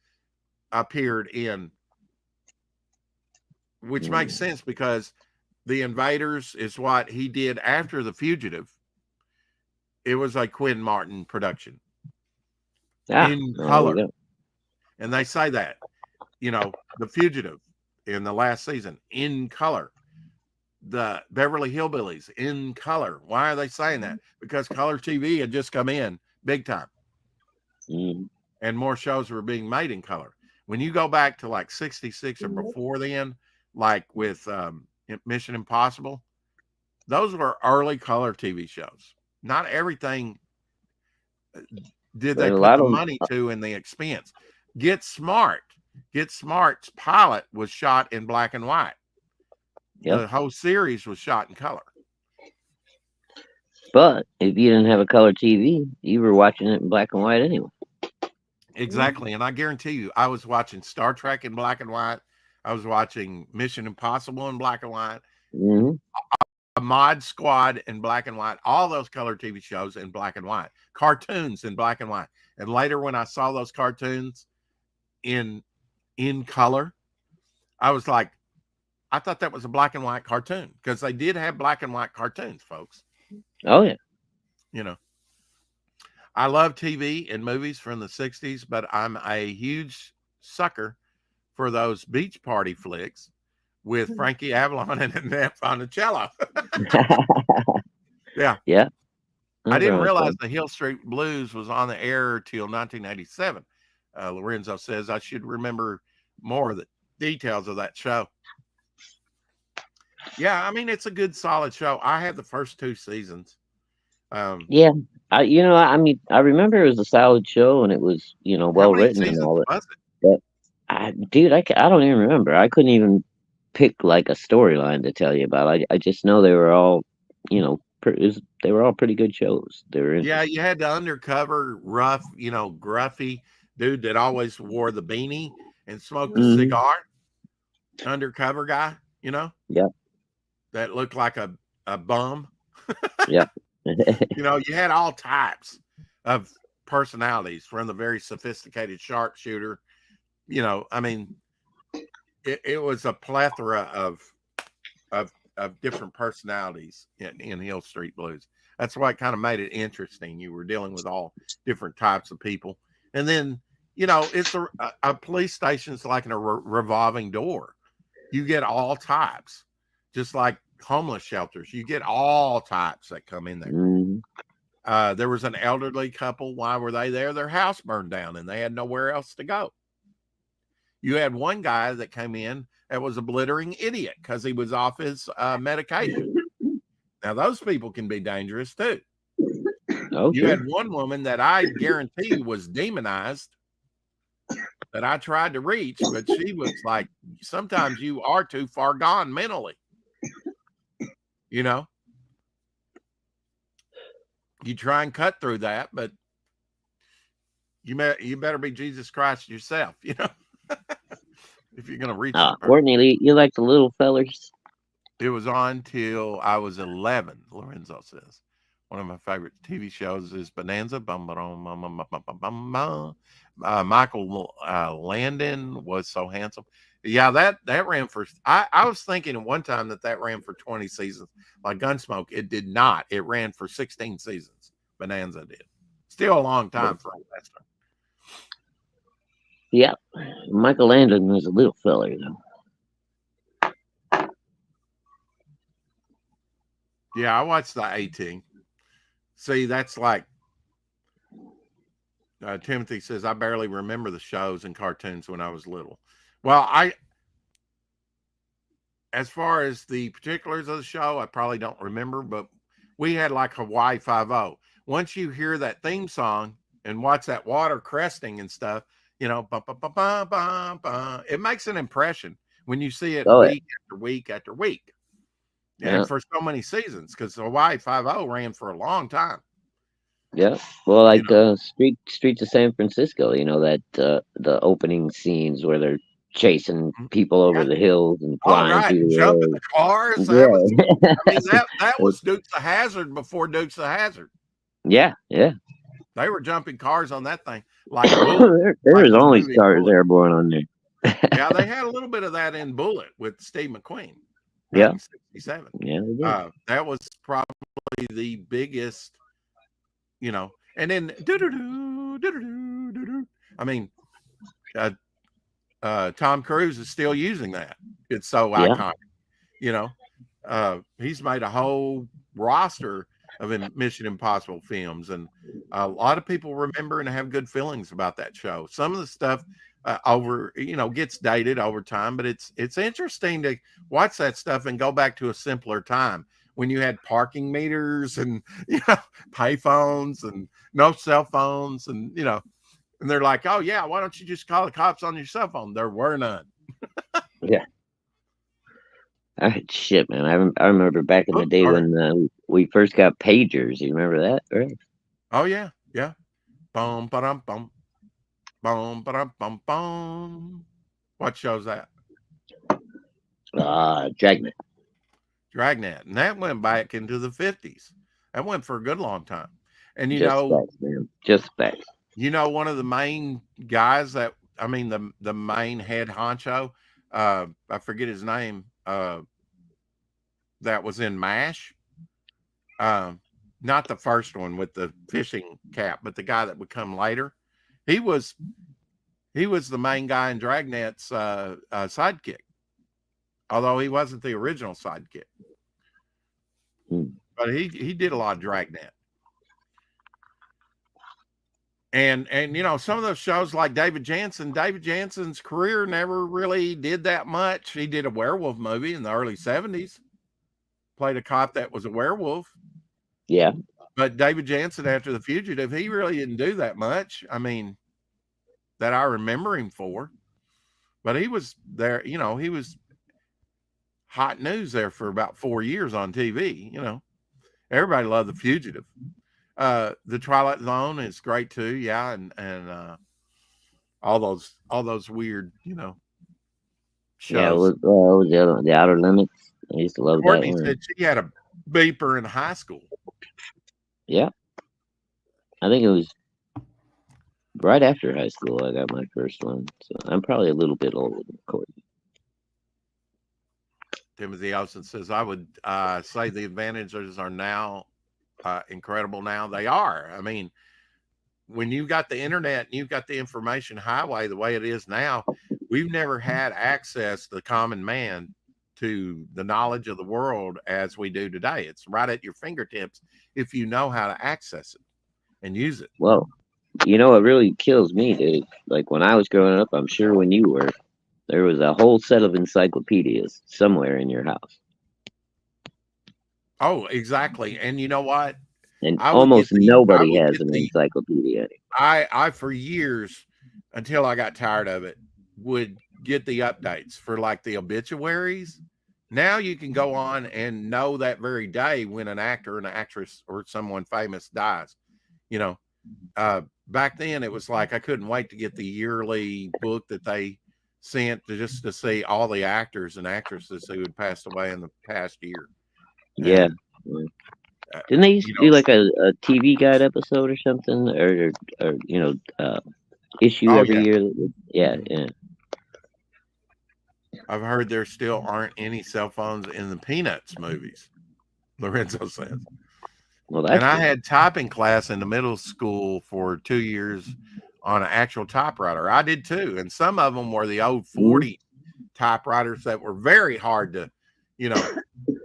A: appeared in, which makes sense because the Invaders is what he did after The Fugitive. It was a Quinn Martin production in color. And they say that, The Fugitive in the last season in color. The Beverly Hillbillies in color. Why are they saying that? Because color TV had just come in big time. And more shows were being made in color. When you go back to like 66 or before then, like with Mission Impossible, those were early color TV shows. Not everything did they put the money to in the expense. Get Smart's pilot was shot in black and white. Yep. The whole series was shot in color.
B: But if you didn't have a color TV, you were watching it in black and white anyway.
A: Exactly. And I guarantee you, I was watching Star Trek in black and white. I was watching Mission Impossible in black and white. A Mod Squad in black and white. All those color TV shows in black and white. Cartoons in black and white. And later when I saw those cartoons in color, I was like, I thought that was a black and white cartoon because they did have black and white cartoons, folks.
B: Oh, yeah.
A: I love TV and movies from the 60s, but I'm a huge sucker for those beach party flicks with Frankie Avalon and Annette Funicello. Yeah.
B: Yeah.
A: I didn't realize the Hill Street Blues was on the air till 1987. Lorenzo says I should remember more of the details of that show. Yeah, I mean, it's a good, solid show. I had the first 2 seasons.
B: Yeah, I remember it was a solid show and it was, well written and all that. But I don't even remember. I couldn't even pick like a storyline to tell you about. I just know they were all, they were all pretty good shows. They were
A: yeah, you had the undercover rough, gruffy dude that always wore the beanie and smoked a cigar. Undercover guy,
B: Yep.
A: That looked like a bum.
B: Yeah.
A: You had all types of personalities, from the very sophisticated sharpshooter. I mean, it was a plethora of different personalities in Hill Street Blues. That's why it kind of made it interesting. You were dealing with all different types of people. And then, it's a police station's like in a revolving door. You get all types, just like homeless shelters. You get all types that come in there. There was an elderly couple. Why were they there? Their house burned down and they had nowhere else to go. You had one guy that came in that was a blittering idiot because he was off his medication. Now, those people can be dangerous too. Okay. You had one woman that I guarantee was demonized that I tried to reach, but she was like, sometimes you are too far gone mentally. You try and cut through that, but you better be Jesus Christ yourself, if you're going to reach.
B: Courtney, you like the little fellers?
A: It was on till I was 11. Lorenzo says one of my favorite TV shows is Bonanza. Michael Landon was so handsome. Yeah, that ran for. I was thinking at one time that ran for 20 seasons, like Gunsmoke. It did not. It ran for 16 seasons. Bonanza did. Still a long time for a western.
B: Yeah, Michael Landon was a little fella,
A: Yeah, I watched the A-Team. See, that's like Timothy says, I barely remember the shows and cartoons when I was little. Well, as far as the particulars of the show, I probably don't remember, but we had like Hawaii Five-0. Once you hear that theme song and watch that water cresting and stuff, you know, it makes an impression when you see it week after week after week. Yeah. And for so many seasons, because Hawaii Five-0 ran for a long time.
B: Yeah. Well, like Streets of San Francisco, you know, that the opening scenes where they're chasing people over the hills and flying through the
A: jumping the cars. That was Dukes of Hazzard before Dukes of Hazzard.
B: Yeah, yeah.
A: They were jumping cars on that thing. Like
B: there was only Stars Airborne on there.
A: Yeah, they had a little bit of that in Bullet with Steve McQueen.
B: Yeah.
A: 1967.
B: Yeah.
A: That was probably the biggest, you know, and then I mean, Tom Cruise is still using that. It's so iconic, you know. He's made a whole roster of Mission Impossible films, and a lot of people remember and have good feelings about that show. Some of the stuff gets dated over time, but it's interesting to watch that stuff and go back to a simpler time when you had parking meters and pay phones and no cell phones, and and they're like, oh yeah, why don't you just call the cops on your cell phone? There were none.
B: Yeah. Shit, man. I remember back in the day when we first got pagers. You remember that, right?
A: Oh yeah, yeah. Boom, ba-dum, bum. Boom, ba-dum, bum, bum. What show's that?
B: Dragnet.
A: Dragnet, and that went back into the 50s. That went for a good long time. And
B: just facts.
A: You know, one of the main guys the main head honcho, I forget his name, that was in MASH. Not the first one with the fishing cap, but the guy that would come later. He was the main guy in Dragnet's sidekick, although he wasn't the original sidekick. But he did a lot of Dragnet. And some of those shows like David Jansen's career never really did that much. He did a werewolf movie in the early 70s, played a cop that was a werewolf.
B: Yeah.
A: But David Jansen, after The Fugitive, he really didn't do that much. I mean, that I remember him for. But he was there, he was hot news there for about 4 years on TV. Everybody loved The Fugitive. The Twilight Zone is great too, yeah, and all those weird, shows.
B: Yeah, what was the other one? The Outer Limits. I used to love
A: Courtney
B: that one.
A: said she had a beeper in high school.
B: Yeah, I think it was right after high school I got my first one, so I'm probably a little bit older than Courtney.
A: Timothy Olsen says, I would say the advantages are now incredible. Now they are. I mean, when you've got the internet and you've got the information highway the way it is now, we've never had access to the common man to the knowledge of the world as we do today. It's right at your fingertips if you know how to access it and use it.
B: Well, it really kills me, dude. Like when I was growing up, I'm sure when you were, there was a whole set of encyclopedias somewhere in your house.
A: Oh, exactly. And you know what?
B: And almost nobody has an encyclopedia.
A: I for years, until I got tired of it, would get the updates for like the obituaries. Now you can go on and know that very day when an actor, an actress, or someone famous dies. Back then it was like I couldn't wait to get the yearly book that they sent to see all the actors and actresses who had passed away in the past year.
B: Yeah. Didn't they used to do like a TV Guide episode or something, or issue every year? Yeah.
A: I've heard there still aren't any cell phones in the Peanuts movies, Lorenzo says.
B: Well,
A: and I had typing class in the middle school for 2 years on an actual typewriter. I did too. And some of them were the old 40 typewriters that were very hard to,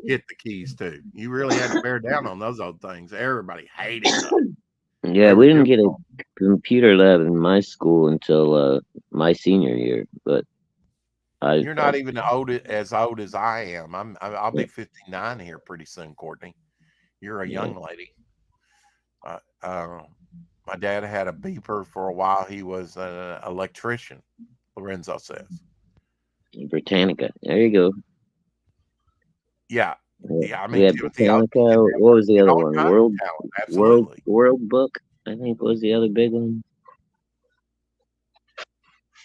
A: hit the keys to. You really had to bear down on those old things. Everybody hated them.
B: Yeah, we didn't get a computer lab in my school until my senior year, but I
A: You're not even as old as I am. I'll be 59 here pretty soon, Courtney. You're a
B: yeah,
A: young lady. Uh, uh, my dad had a beeper for a while. He was an electrician, Lorenzo says.
B: Britannica. There you go.
A: Yeah.
B: Yeah,
A: Yeah. I
B: we
A: mean,
B: had
A: Timothy Oates
B: Britannica. What was the
A: had
B: other
A: all
B: one?
A: kinds of talent. Absolutely.
B: World Book, I think was the other big one.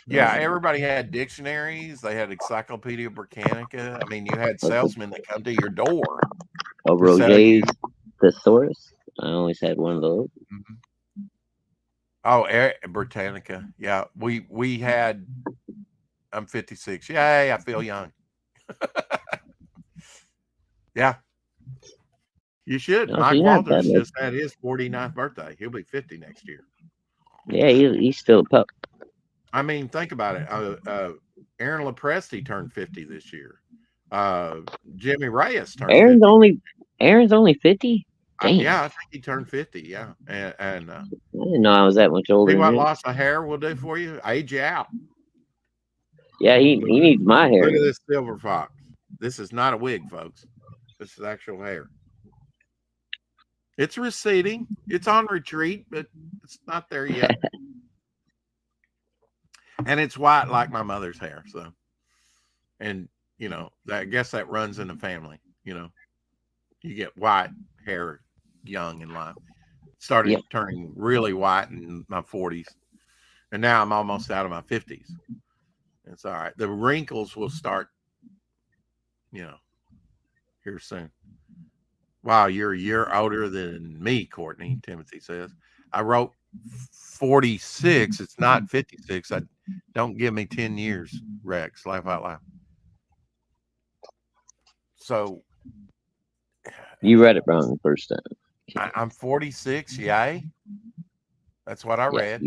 A: Yeah. Everybody had dictionaries. They had Encyclopedia Britannica. I mean, you had salesmen that come to your door to sell
B: Roget's
A: you.
B: Thesaurus. I always had one of those.
A: Mhm. Oh, Britannica. Yeah. We had, I'm 56. Yay. I feel young. Yeah. You should.
B: No, so
A: Mike
B: you're not that
A: Walters
B: much.
A: just had his 49th birthday. He'll be 50 next year.
B: Yeah, he's still a pup.
A: I mean, think about it. Aaron Lepresti turned 50 this year. Jimmy Reyes turned
B: Aaron's
A: 50.
B: only Aaron's only 50. Damn,
A: Yeah, I think he turned 50. Yeah. And
B: I didn't know I was that much older
A: see
B: than
A: what
B: him.
A: loss of hair will do for you? Age you out.
B: Yeah, he needs my hair.
A: Look at this silver fox. This is not a wig, folks. This is actual hair. It's receding. It's on retreat, but it's not there yet. And it's white like my mother's hair. So, and I guess that runs in the family. You get white hair young in life. Started
B: Yep.
A: turning really white in my 40s, and now I'm almost out of my 50s. It's all right. The wrinkles will start, here soon. Wow, you're a year older than me, Courtney, Timothy says. I wrote 46. It's not 56. Don't give me 10 years, Rex. Laugh out loud. So
B: You read it wrong the first time.
A: I'm 46. Yay. That's what I
B: Yeah,
A: read.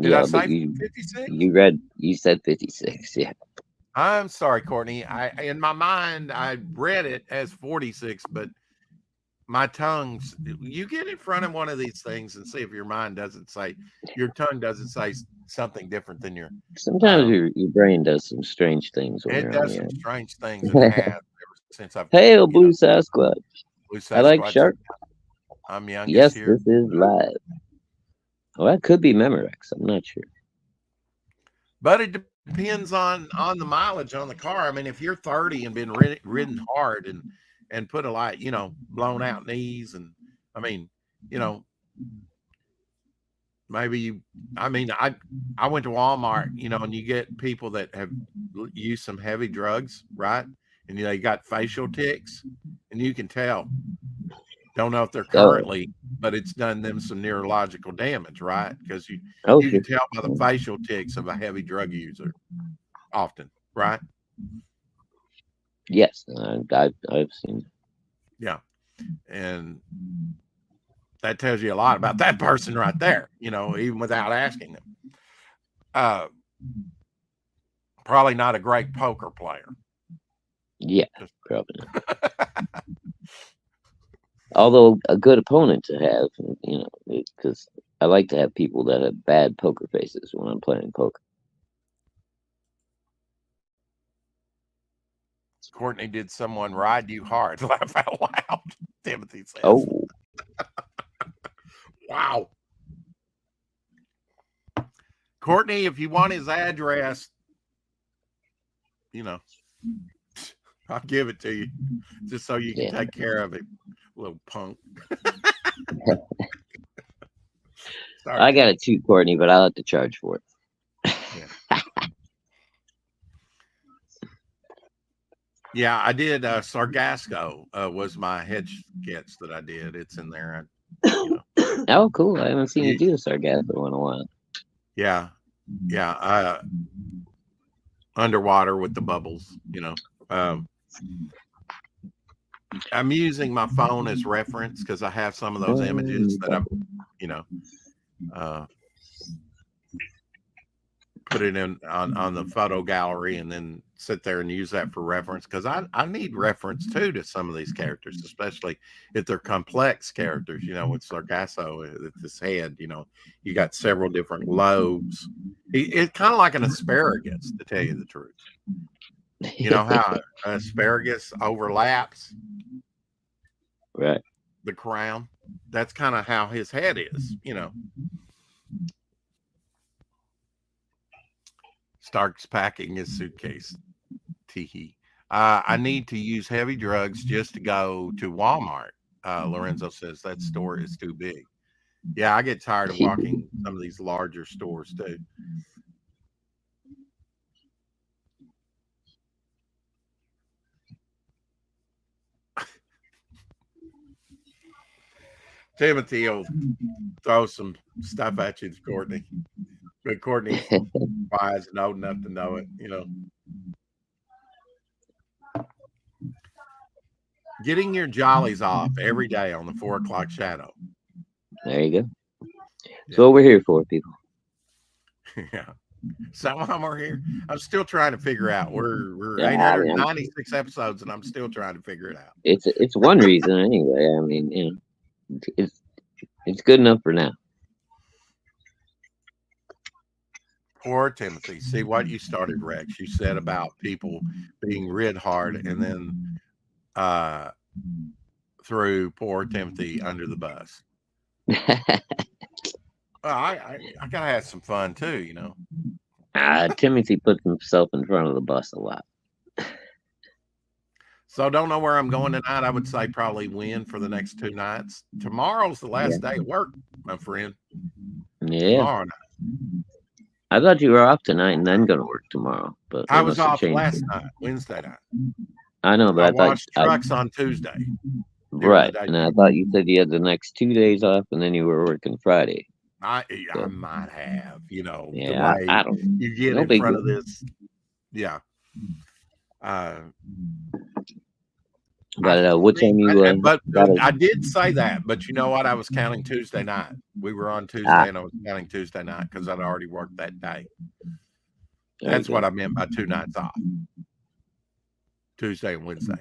A: Did I
B: but
A: say 56?
B: you said 56. Yeah.
A: I'm sorry, Courtney. In my mind, I read it as 46, but my tongue's, you get in front of one of these things and see if your tongue doesn't say something different than your.
B: Sometimes your brain does some strange things when
A: It
B: you're on
A: does
B: the
A: some
B: air.
A: strange things. It has ever since I've,
B: Hail, Blue Sasquatch.
A: Blue
B: I like
A: Sasquatch.
B: shark.
A: I'm youngest
B: Yes,
A: here.
B: this is live. Well, that could be Memorex. I'm not sure.
A: But it depends on the mileage on the car. I mean, if you're 30 and been ridden hard and put a lot, blown out knees, and I mean, maybe I went to Walmart, and you get people that have used some heavy drugs, right? And they got facial tics, and you can tell. Don't know if they're currently, but it's done them some neurological damage, right? Because you can tell by the facial tics of a heavy drug user often, right?
B: Yes, I've seen.
A: Yeah, and that tells you a lot about that person right there, even without asking them. Probably not a great poker player.
B: Yeah, probably not. Although a good opponent to have, because I like to have people that have bad poker faces when I'm playing poker.
A: Courtney, did someone ride you hard? Laugh out loud. Timothy says.
B: Oh.
A: Wow. Courtney, if you want his address, I'll give it to you just so you can take care of him, little punk. Sorry,
B: I got it too, Courtney, but I'll have to charge for it.
A: Yeah. Yeah, I did. Sargasso was my head sketch that I did. It's in there.
B: Oh, cool. I haven't seen you do a Sargasso in a while.
A: Yeah. Underwater with the bubbles, I'm using my phone as reference because I have some of those images that I'm, put put it in on the photo gallery and then sit there and use that for reference, because I need reference too to some of these characters, especially if they're complex characters. With Sargasso, this head, you got several different lobes. It's kind of like an asparagus, to tell you the truth. You know how an asparagus overlaps
B: right.
A: the crown? That's kind of how his head is, Stark's packing his suitcase. Teehee. I need to use heavy drugs just to go to Walmart. Lorenzo says that store is too big. Yeah, I get tired of walking some of these larger stores too. Timothy will throw some stuff at you, Courtney. But Courtney's wise and old enough to know it, Getting your jollies off every day on the 4 o'clock shadow.
B: There you go. That's what we're here for, people.
A: Yeah. Some of them are here. I'm still trying to figure out. We're 896 episodes, and I'm still trying to figure it out.
B: It's one reason anyway. I mean, it's good enough for now.
A: Poor Timothy. See what you started, Rex. You said about people being rid hard, and then threw poor Timothy under the bus. I gotta have some fun too,
B: Timothy puts himself in front of the bus a lot.
A: So don't know where I'm going tonight. I would say probably win for the next 2 nights. Tomorrow's the last day of work, my friend.
B: Yeah.
A: Tomorrow night.
B: I thought you were off tonight and then going to work tomorrow, but
A: I was off last night, Wednesday night.
B: I know, but I thought
A: trucks on Tuesday.
B: Right, and I thought you said you had the next 2 days off, and then you were working Friday.
A: I might have,
B: Yeah, I don't.
A: You get in front of this, yeah.
B: But what time you?
A: But I did say that. But you know what? I was counting Tuesday night. We were on Tuesday, and I was counting Tuesday night because I'd already worked that day. That's what I meant by 2 nights off. Tuesday and Wednesday.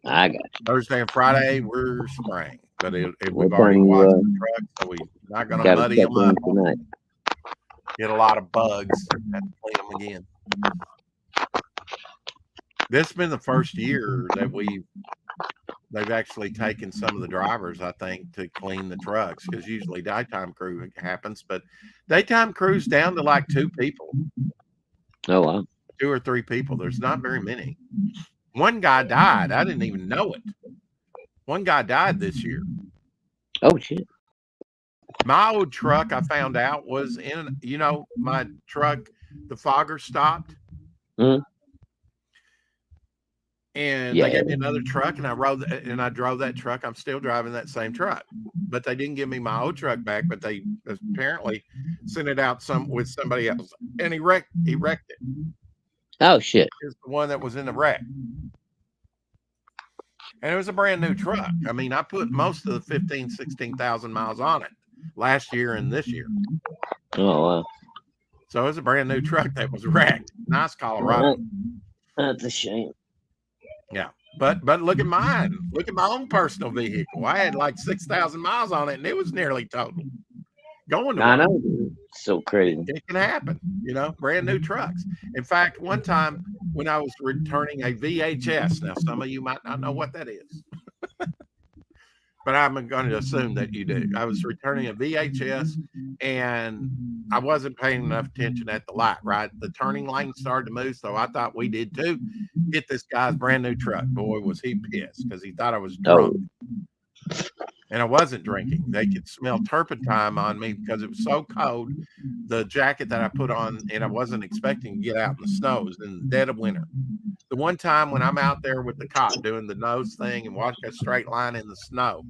B: I got you.
A: Thursday and Friday we're spraying, but we've already watched the truck, so we're not going to muddy them up tonight. Get a lot of bugs. Have to clean them again. This has been the first year that they've actually taken some of the drivers, I think, to clean the trucks, because usually daytime crew happens, but daytime crew's down to like 2 people.
B: Oh wow.
A: 2 or 3 people. There's not very many. One guy died. I didn't even know it. One guy died this year.
B: Oh shit.
A: My old truck, I found out, was in, my truck, the fogger stopped.
B: Mm-hmm.
A: And they gave me another truck, and I drove that truck. I'm still driving that same truck, but they didn't give me my old truck back. But they apparently sent it out with somebody else, and he wrecked it.
B: Oh shit!
A: It's the one that was in the wreck, and it was a brand new truck. I mean, I put most of the 16,000 miles on it last year and this year.
B: Oh wow!
A: So it was a brand new truck that was wrecked. Nice Colorado.
B: That's a shame.
A: Yeah, but look at mine. Look at my own personal vehicle. I had like 6,000 miles on it, and it was nearly total. Going to work.
B: I know. So crazy.
A: It can happen, brand new trucks. In fact, one time when I was returning a VHS, now some of you might not know what that is, but I'm going to assume that you do. I was returning a VHS, and I wasn't paying enough attention at the light, right? The turning lane started to move, so I thought we did too. Get this guy's brand new truck. Boy, was he pissed because he thought I was drunk. And I wasn't drinking. They could smell turpentine on me because it was so cold. The jacket that I put on, and I wasn't expecting to get out in the snow, it was in the dead of winter. The one time when I'm out there with the cop doing the nose thing and walking a straight line in the snow,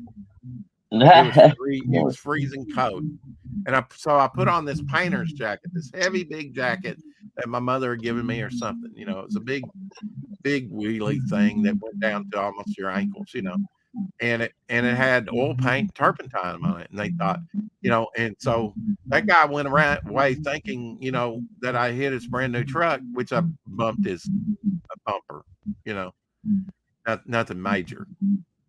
A: it was freezing cold. And so I put on this painter's jacket, this heavy, big jacket that my mother had given me or something. It was a big wheelie thing that went down to almost your ankles, and it had oil paint turpentine on it, and they thought, and so that guy went around away thinking, that I hit his brand new truck, which I bumped his bumper, nothing major.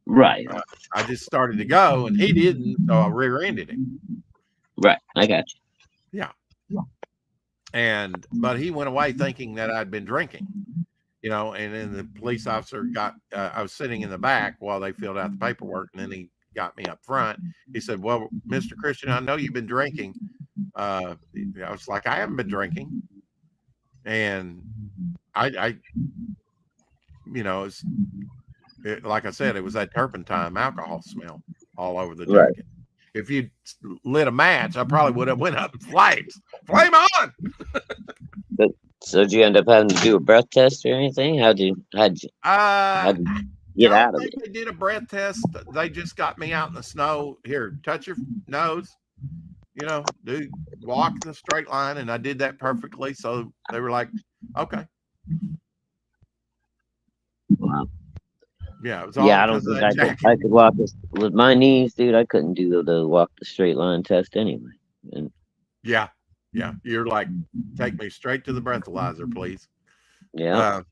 B: Right.
A: I just started to go, and he didn't, so I rear-ended him.
B: Right, I got you.
A: Yeah. But he went away thinking that I'd been drinking, and then the police officer I was sitting in the back while they filled out the paperwork, and then he got me up front. He said, "Well, Mr. Christian, I know you've been drinking." I was like, "I haven't been drinking." And I like I said, it was that turpentine alcohol smell all over the jacket. Right. If you lit a match, I probably would have went up in flames. Flame on!
B: So did you end up having to do a breath test or anything? How'd you get out of it?
A: They did a breath test. They just got me out in the snow. Here, touch your nose. Do walk in a straight line, and I did that perfectly. So they were like, "Okay."
B: Wow.
A: Yeah, it was all
B: I don't think I could walk with my knees, dude. I couldn't do the walk the straight line test anyway. And
A: yeah, you're like, take me straight to the breathalyzer, please.
B: Yeah,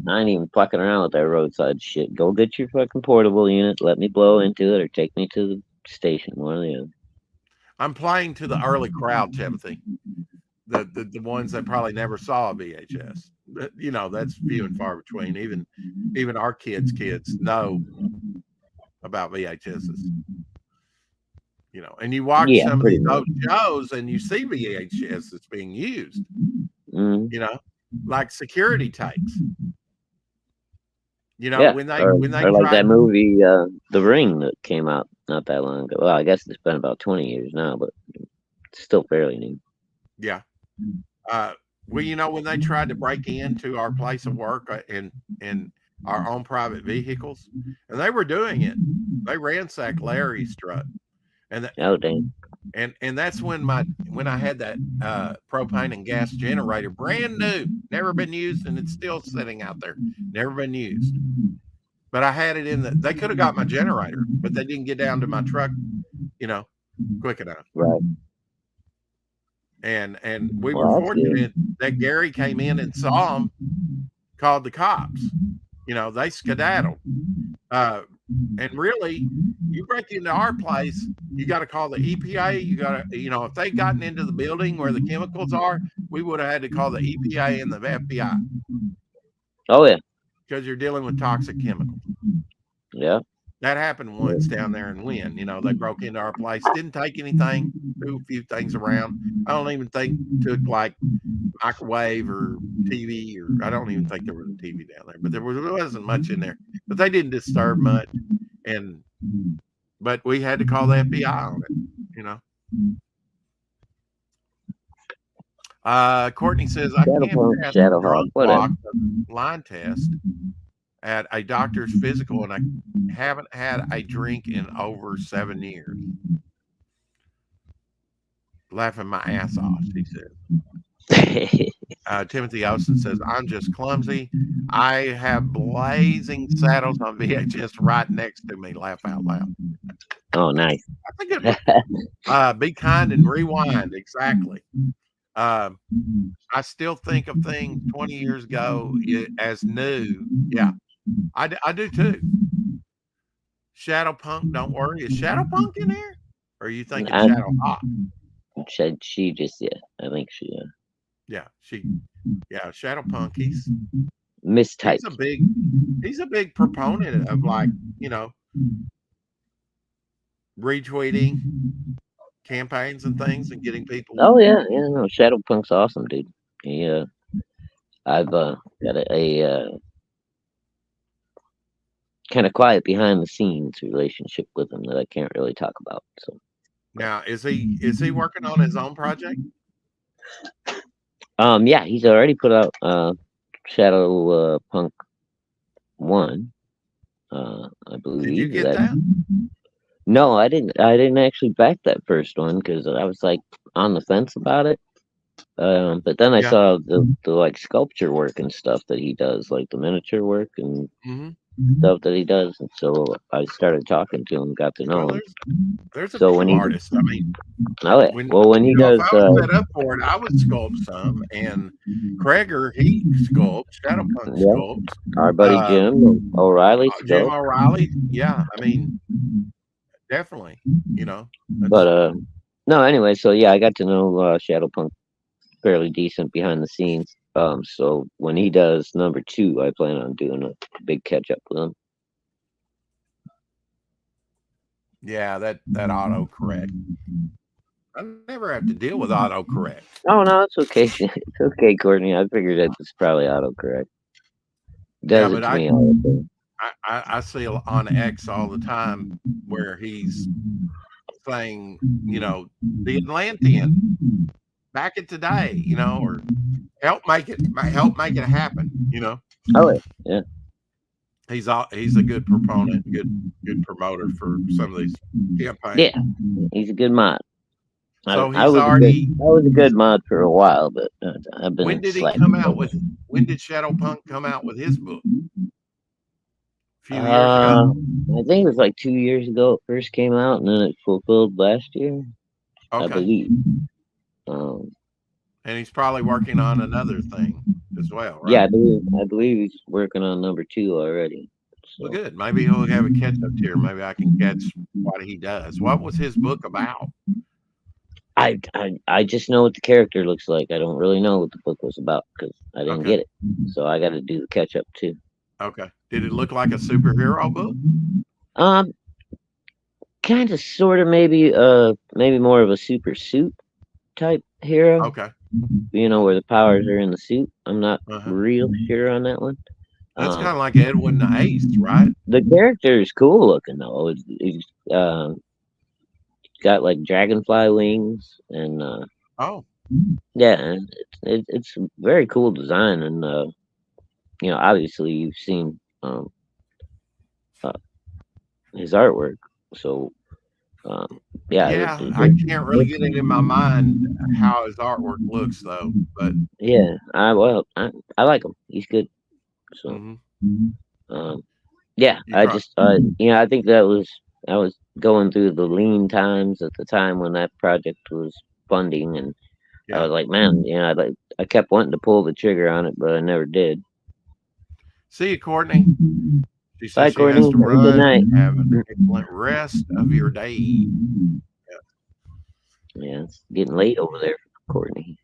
B: I ain't even fucking around with that roadside shit. Go get your fucking portable unit, let me blow into it, or take me to the station. One or the other.
A: I'm playing to the early crowd, Timothy. The ones that probably never saw a VHS. That's few and far between. Even our kids know about VHSs. And you watch some of those shows and you see VHSs being used. Like security tapes. When they
B: like that movie, The Ring, that came out not that long ago. Well, I guess it's been about 20 years now, but it's still fairly new.
A: Yeah. Well, when they tried to break into our place of work in our own private vehicles, and they were doing it, they ransacked Larry's truck, and and that's when I had that propane and gas generator, brand new, never been used, and it's still sitting out there, never been used. But I had it they could have got my generator, but they didn't get down to my truck, quick enough.
B: Right.
A: And we were fortunate that Gary came in and saw him, called the cops. They skedaddled. And really, you break into our place, you got to call the EPA. You got to, if they gotten into the building where the chemicals are, we would have had to call the EPA and the FBI.
B: Oh, yeah.
A: Because you're dealing with toxic chemicals.
B: Yeah.
A: That happened once down there in Wynn. They broke into our place, didn't take anything, threw a few things around. I don't even think took like microwave or TV, or I don't even think there was a TV down there, but there wasn't much in there. But they didn't disturb much, but we had to call the FBI on it. Courtney says, I can't pass a drug walk line test at a doctor's physical, and I haven't had a drink in over 7 years. Laughing my ass off, he said. Timothy Austin says, I'm just clumsy. I have Blazing Saddles on VHS right next to me. Laugh out loud.
B: Oh, nice.
A: I think it Be Kind and Rewind. Exactly. I still think of things 20 years ago as new. Yeah. I do too. Shadow Punk, don't worry. Is Shadow Punk in there? Or are you thinking Shadow Hawk?
B: She just, I think she,
A: Shadow Punk. He's
B: mistyped.
A: He's a big proponent of, like, retweeting campaigns and things and getting people.
B: Oh yeah, no, Shadow Punk's awesome, dude. I've got a kind of quiet behind the scenes relationship with him that I can't really talk about. So
A: now, is he working on his own project?
B: Yeah, he's already put out Shadow Punk 1. I believe.
A: Did you get that?
B: No, I didn't. I didn't actually back that first one because I was like on the fence about it. But then I saw the like sculpture work and stuff that he does, like the miniature work, and stuff that he does. And so I started talking to him, got to know
A: Well,
B: him.
A: there's a
B: So
A: few
B: when he,
A: artists. I mean,
B: oh,
A: when
B: when he
A: if
B: does,
A: I was set up for it, I would sculpt some. And Kreger, he sculpts. Shadowpunk
B: yeah,
A: sculpts.
B: our buddy Jim O'Reilly
A: Jim
B: sculpt.
A: O'Reilly. Yeah, I mean, definitely. You know,
B: But
A: that's
B: no, anyway, so yeah, I got to know Shadowpunk fairly decent behind the scenes. So when he does number 2, I plan on doing a big catch up with him.
A: yeah. That autocorrect. I never have to deal with autocorrect.
B: Oh no, it's okay. It's okay, Courtney. I figured it was probably autocorrect.
A: Yeah,
B: Does it
A: but
B: to me all the time.
A: I see on X all the time where he's saying, you know, the Atlantean back in today, you know, or help make it happen, you know.
B: Oh yeah,
A: He's a good proponent, good promoter for some of these campaigns.
B: yeah. He's a good mod.
A: So
B: I
A: he's
B: was
A: already.
B: a good mod for a while, but I've
A: When
B: been
A: did he
B: slacking.
A: come out with? When did Shadowpunk come out with his book? A few years ago.
B: I think it was like 2 years ago it first came out, and then it fulfilled last year, I
A: Okay,
B: believe. Um,
A: and he's probably working on another thing as well, right?
B: yeah, I believe he's working on number 2 already.
A: Well,
B: So
A: good. Maybe he'll have a catch up tier. Maybe I can catch what he does. What was his book about?
B: I just know what the character looks like. I don't really know what the book was about because I didn't
A: Okay.
B: get it. So I got to do the catch up too.
A: Okay. Did it look like a superhero book?
B: Kind of, sort of, maybe more of a super suit type hero.
A: Okay.
B: You know, where the powers are in the suit. I'm not
A: Uh-huh.
B: real sure on that one.
A: That's kind of like Edwin the Ace, right?
B: The character is cool looking though. He's got like dragonfly wings and
A: Oh,
B: yeah, and it's very cool design, and you know, obviously you've seen his artwork, so yeah,
A: yeah. I can't really get it in my mind how his artwork looks, though. But
B: yeah, I like him. He's good. So yeah,
A: you
B: I
A: try.
B: just you know, I think I was going through the lean times at the time when that project was funding, and I
A: Yeah.
B: was like, man, you know, I kept wanting to pull the trigger on it, but I never did.
A: See you, Courtney. She
B: Bye,
A: says she
B: Courtney.
A: has to
B: Have a good
A: run.
B: night.
A: Have an excellent rest of your day.
B: Yeah, it's getting late over there for Courtney.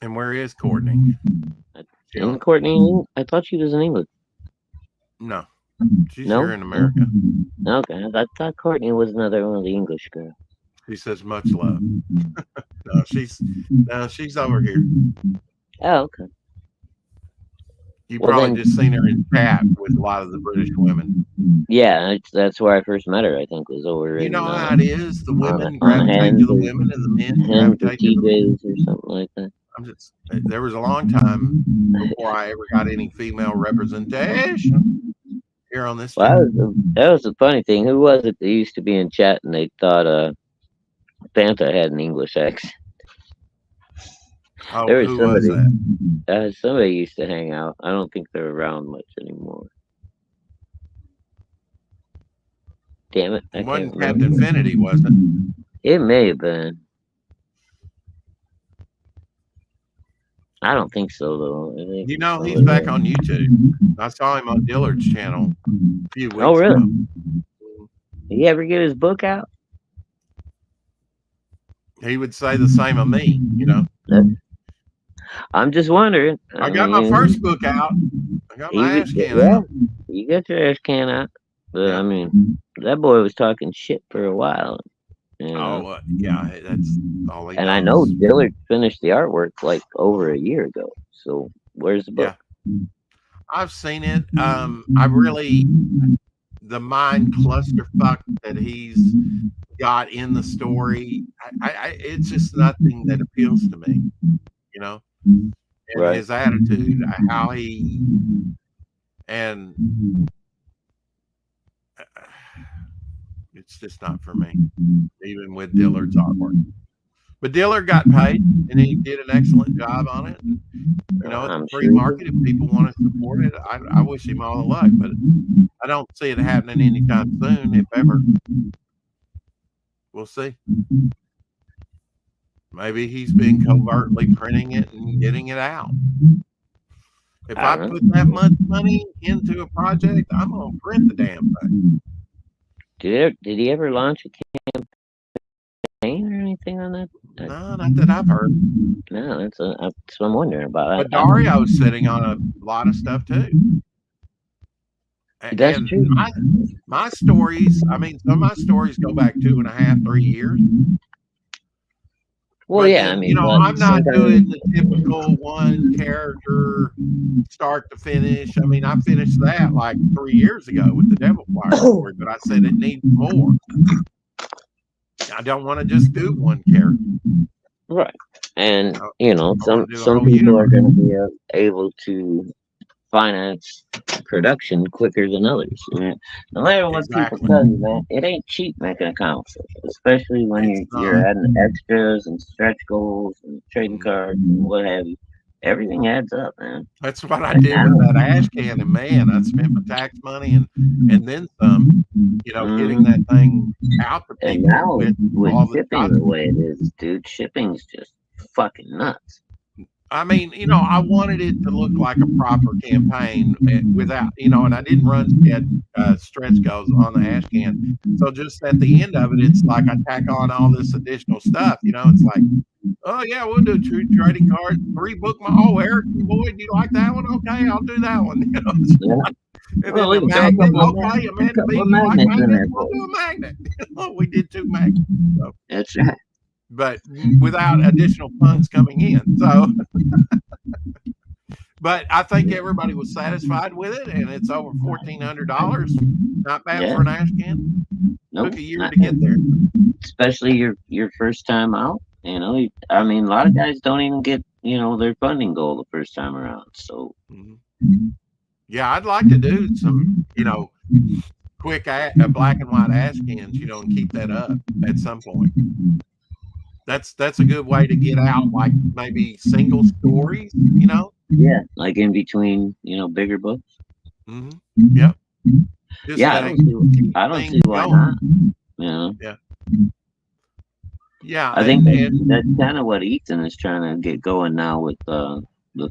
A: And where is Courtney?
B: In Courtney? I thought she was in England.
A: No, she's
B: No?
A: here in America.
B: Okay, I thought Courtney was another one of the English girls.
A: She says much love. No, she's over here.
B: Oh, okay.
A: You
B: Well,
A: probably
B: then,
A: just seen her in chat with a lot of the British women.
B: yeah, that's where I first met her. I think was over
A: You
B: in
A: know how it is. The women gravitate
B: Hens
A: to the
B: or
A: women, and the men
B: Hens or
A: gravitate to the men.
B: TJs or something like that.
A: There was a long time before I ever got any female representation here on this
B: Well,
A: channel.
B: that was the funny thing. Who was it that used to be in chat and they thought Fanta had an English accent?
A: Oh,
B: There was
A: who was that?
B: somebody used to hang out. I don't think they're around much anymore. Damn it, I
A: It
B: can't
A: wasn't
B: remember.
A: Captain Infinity, was it?
B: It may have been. I don't think so though. I think
A: You know, he's back on YouTube. I saw him on Dillard's channel a few weeks
B: Oh, really?
A: ago.
B: Did he ever get his book out?
A: He would say the same of me, you know.
B: I'm just wondering.
A: I got my first book out. I got my ash can out.
B: You got your ash can out. But
A: Yeah.
B: I mean, that boy was talking shit for a while. You know?
A: Oh, yeah, that's all he
B: And
A: knows.
B: I know Dillard finished the artwork like over a year ago. So where's the book?
A: Yeah. I've seen it. I really, the mind clusterfuck that he's got in the story, it's just nothing that appeals to me, you know. And
B: Right.
A: his attitude, how he, and it's just not for me, even with Dillard's artwork. But Diller got paid, and he did an excellent job on it. And, you know, it's a
B: I'm
A: free
B: sure.
A: market. If people want to support it, I wish him all the luck. But I don't see it happening anytime soon, if ever. We'll see. Maybe he's been covertly printing it and getting it out. If I put that much money into a project, I'm gonna print the damn thing.
B: Did he ever launch a campaign or anything on that?
A: No, not that I've heard.
B: No, that's what I'm wondering about.
A: But Dario's sitting on a lot of stuff too.
B: That's
A: and
B: true.
A: My stories, I mean, some of my stories go back 2.5, 3 years.
B: Well,
A: but
B: yeah,
A: then,
B: I mean,
A: you know, I'm not doing the typical one character start to finish. I mean, I finished that like 3 years ago with the Devil Flyer story, but I said it needs more. I don't want to just do one character.
B: Right. And, you know, some people are going to be able to finance production quicker than others. No matter what people tell you, man, it ain't cheap making a comic book, especially when you're adding extras and stretch goals and trading cards and what have you. Everything adds up, man.
A: That's what I did with that ash can, and man, I spent my tax money and then some, you know, getting that thing out to people.
B: And now with shipping the way it is, dude, shipping's just fucking nuts.
A: I mean, you know, I wanted it to look like a proper campaign without, you know, and I didn't run stretch goals on the ash can. So just at the end of it, it's like I tack on all this additional stuff. You know, it's like, oh yeah, we'll do 2 trading cards, 3 bookmarks. Oh, Eric, boy, do you like that one? Okay, I'll do that one. You know, and then the magnet. Okay, Amanda B, you like magnet? We'll do a magnet. We did 2 magnets. So.
B: That's right.
A: But without additional funds coming in. So, but I think everybody was satisfied with it, and it's over $1,400. Not bad for an ash can.
B: Nope,
A: took a year to get there,
B: especially your first time out. You know, I mean, a lot of guys don't even get, you know, their funding goal the first time around. So,
A: yeah, I'd like to do some, you know, quick black and white ash cans, you know, and keep that up at some point. That's a good way to get out, like maybe single stories, you know.
B: Yeah, like in between, you know, bigger books.
A: Yep. Just
B: yeah, I don't see why not. You know.
A: Yeah. Yeah,
B: I think that's kind of what Ethan is trying to get going now with the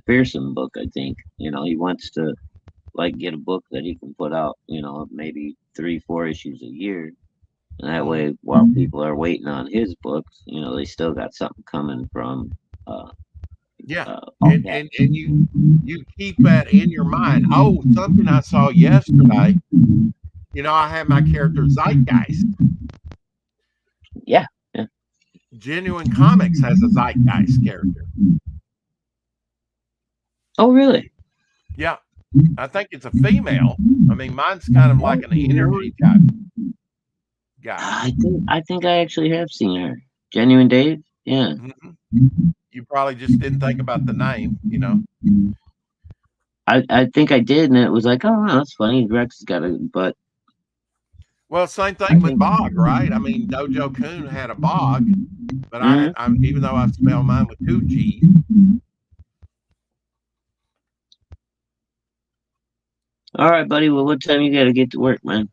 B: Fearsome book. I think, you know, he wants to like get a book that he can put out, you know, maybe 3-4 issues a year. And that way, while people are waiting on his books, you know, they still got something coming from.
A: And you keep that in your mind. Oh, something I saw yesterday. You know, I have my character Zeitgeist.
B: Yeah.
A: Genuine Comics has a Zeitgeist character.
B: Oh, really?
A: Yeah, I think it's a female. I mean, mine's kind of like an energy type guy.
B: I think I actually have seen her. Genuine Dave. Yeah.
A: You probably just didn't think about the name, you know.
B: I think I did, and it was like, oh, that's funny. Rex has got a but.
A: Well, same thing with Bog, right? I mean, Dojo Coon had a Bog, but I'm even though I spell mine with 2 G's.
B: All right, buddy. Well, what time you got to get to work, man?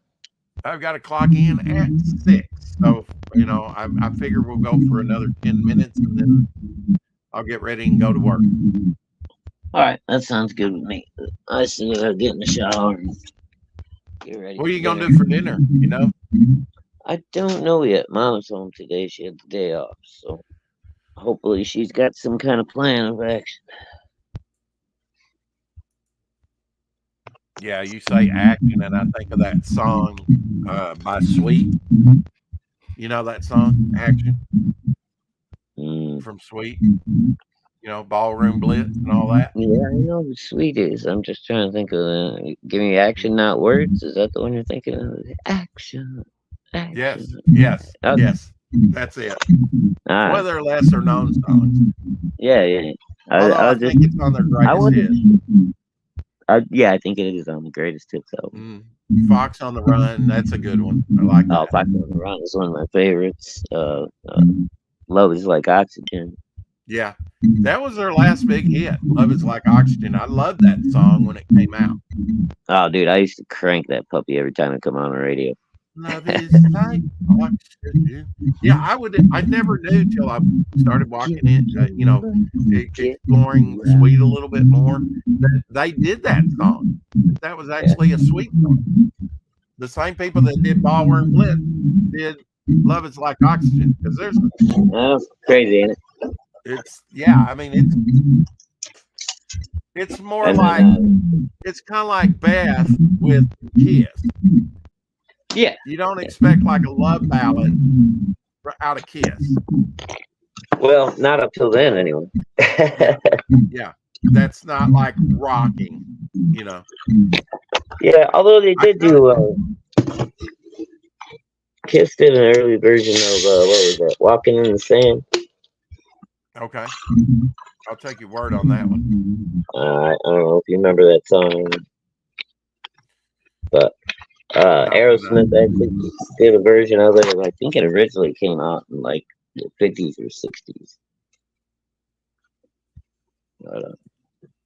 A: I've got to clock in at 6. So, you know, I figure we'll go for another 10 minutes, and then I'll get ready and go to work.
B: All right, that sounds good with me. I see you gotta get in the shower and get ready.
A: What are you going to do for dinner, you know?
B: I don't know yet. Mom's home today. She had the day off, so hopefully she's got some kind of plan of action.
A: Yeah, you say action, and I think of that song by Sweet. You know that song, Action? From Sweet? You know, Ballroom Blitz and all that?
B: Yeah, I know who Sweet is. I'm just trying to think of Give Me Action, Not Words. Is that the one you're thinking of? Action.
A: Yes. That's it. One of their lesser known songs.
B: Yeah.
A: I think it's on their greatest hits.
B: I think it is on the greatest hits album.
A: Fox on the Run, that's a good one. I like that.
B: Fox on the Run is one of my favorites. Love is like oxygen.
A: Yeah, that was their last big hit. Love is like oxygen. I loved that song when it came out.
B: Oh, dude, I used to crank that puppy every time it come on the radio.
A: Love is like oxygen. Yeah, I never knew till I started walking in, exploring Sweet a little bit more. That they did that song. That was actually a Sweet song. The same people that did Ballroom Blitz did Love is like oxygen. Because
B: That's crazy, ain't it?
A: I mean it's more
B: And
A: like
B: then,
A: it's kind of like Beth with Kiss.
B: yeah.
A: You don't expect like a love ballad out of Kiss.
B: Well, not up till then, anyway.
A: Yeah, that's not like rocking, you know.
B: Yeah, although they did do Kiss did an early version of what was that? Walking in the Sand.
A: Okay, I'll take your word on that one.
B: I don't know if you remember that song, but Aerosmith actually did a version of it. I think it originally came out in like the 50s or 60s.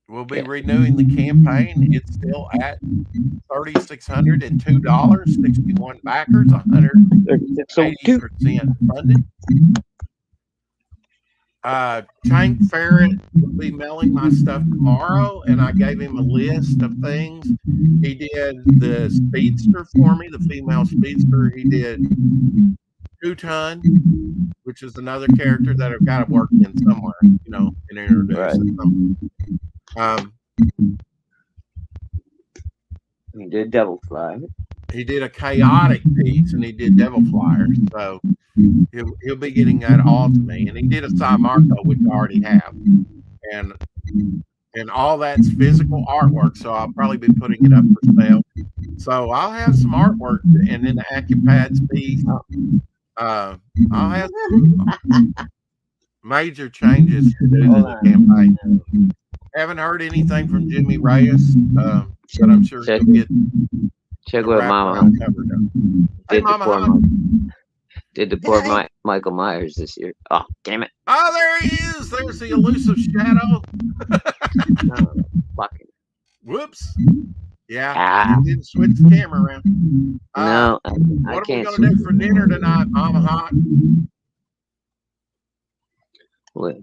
A: We'll be renewing the campaign. It's still at $3,602, 61 backers, 180% funded. Tank Ferret will be mailing my stuff tomorrow, and I gave him a list of things. He did the Speedster for me, the female Speedster. He did 2 Ton, which is another character that I've got to work in somewhere, and introduce.
B: Right. He did Devil Flyer.
A: He did a chaotic piece, and he did Devil Flyers. So he'll be getting that all to me. And he did a Cy Marco, which I already have, and all that's physical artwork. So I'll probably be putting it up for sale. So I'll have some artwork, and then the AccuPads piece. I'll have major changes to do to the campaign. Haven't heard anything from Jimmy Reyes, but I'm sure he'll get.
B: Check with Mama. Did the poor Michael Myers this year? Oh, damn it!
A: Oh, there he is. There's the elusive shadow.
B: Fucking.
A: Whoops. Yeah, you didn't switch the camera around.
B: No,
A: what are we going to do for dinner tonight, Mama Hot?
B: Well,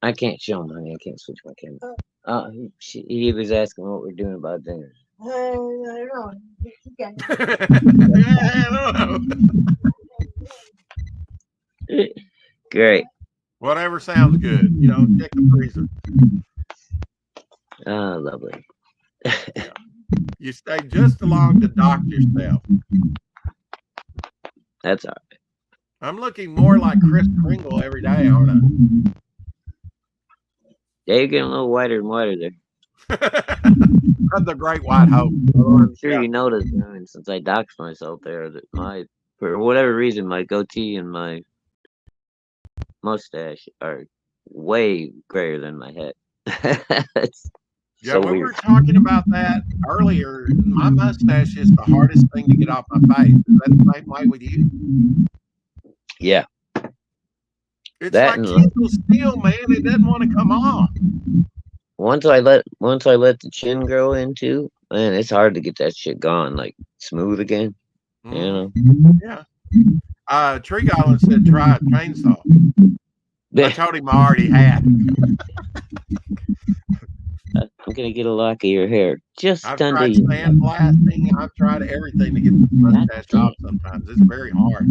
B: I can't show him, honey. I can't switch my camera. He was asking what we're doing about dinner.
C: I don't know.
A: I don't know.
B: Great.
A: Whatever sounds good. Check the freezer.
B: Lovely.
A: Yeah. You stay just along to dock yourself.
B: That's all right.
A: I'm looking more like Kris Kringle every day, aren't I?
B: Yeah, you're getting a little whiter and whiter there.
A: I'm the Great White Hope.
B: Well, I'm sure you noticed, since I doxed myself there, that for whatever reason, my goatee and my mustache are way grayer than my head.
A: We were talking about that earlier. My mustache is the hardest thing to get off my face. Is that the same way with you?
B: Yeah.
A: It's like Kendall Steel, man. It doesn't want to come off.
B: Once I let the chin grow in too, man, it's hard to get that shit gone, like smooth again.
A: Yeah. Tree Goblin said try a chainsaw. I told him I already had.
B: I'm gonna get a lock of your hair just
A: I've
B: under
A: tried
B: you.
A: sandblasting. I've tried everything to get the mustache off. Sometimes it's very hard.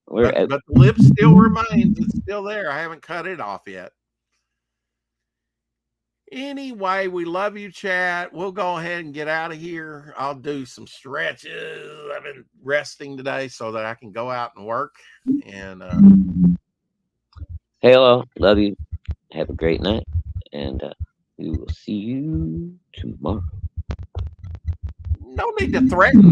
A: But the lip still remains. It's still there. I haven't cut it off yet. Anyway, we love you, chat. We'll go ahead and get out of here. I'll do some stretches. I've been resting today so that I can go out and work. And
B: hello, love you. Have a great night, and we will see you tomorrow.
A: No need to threaten.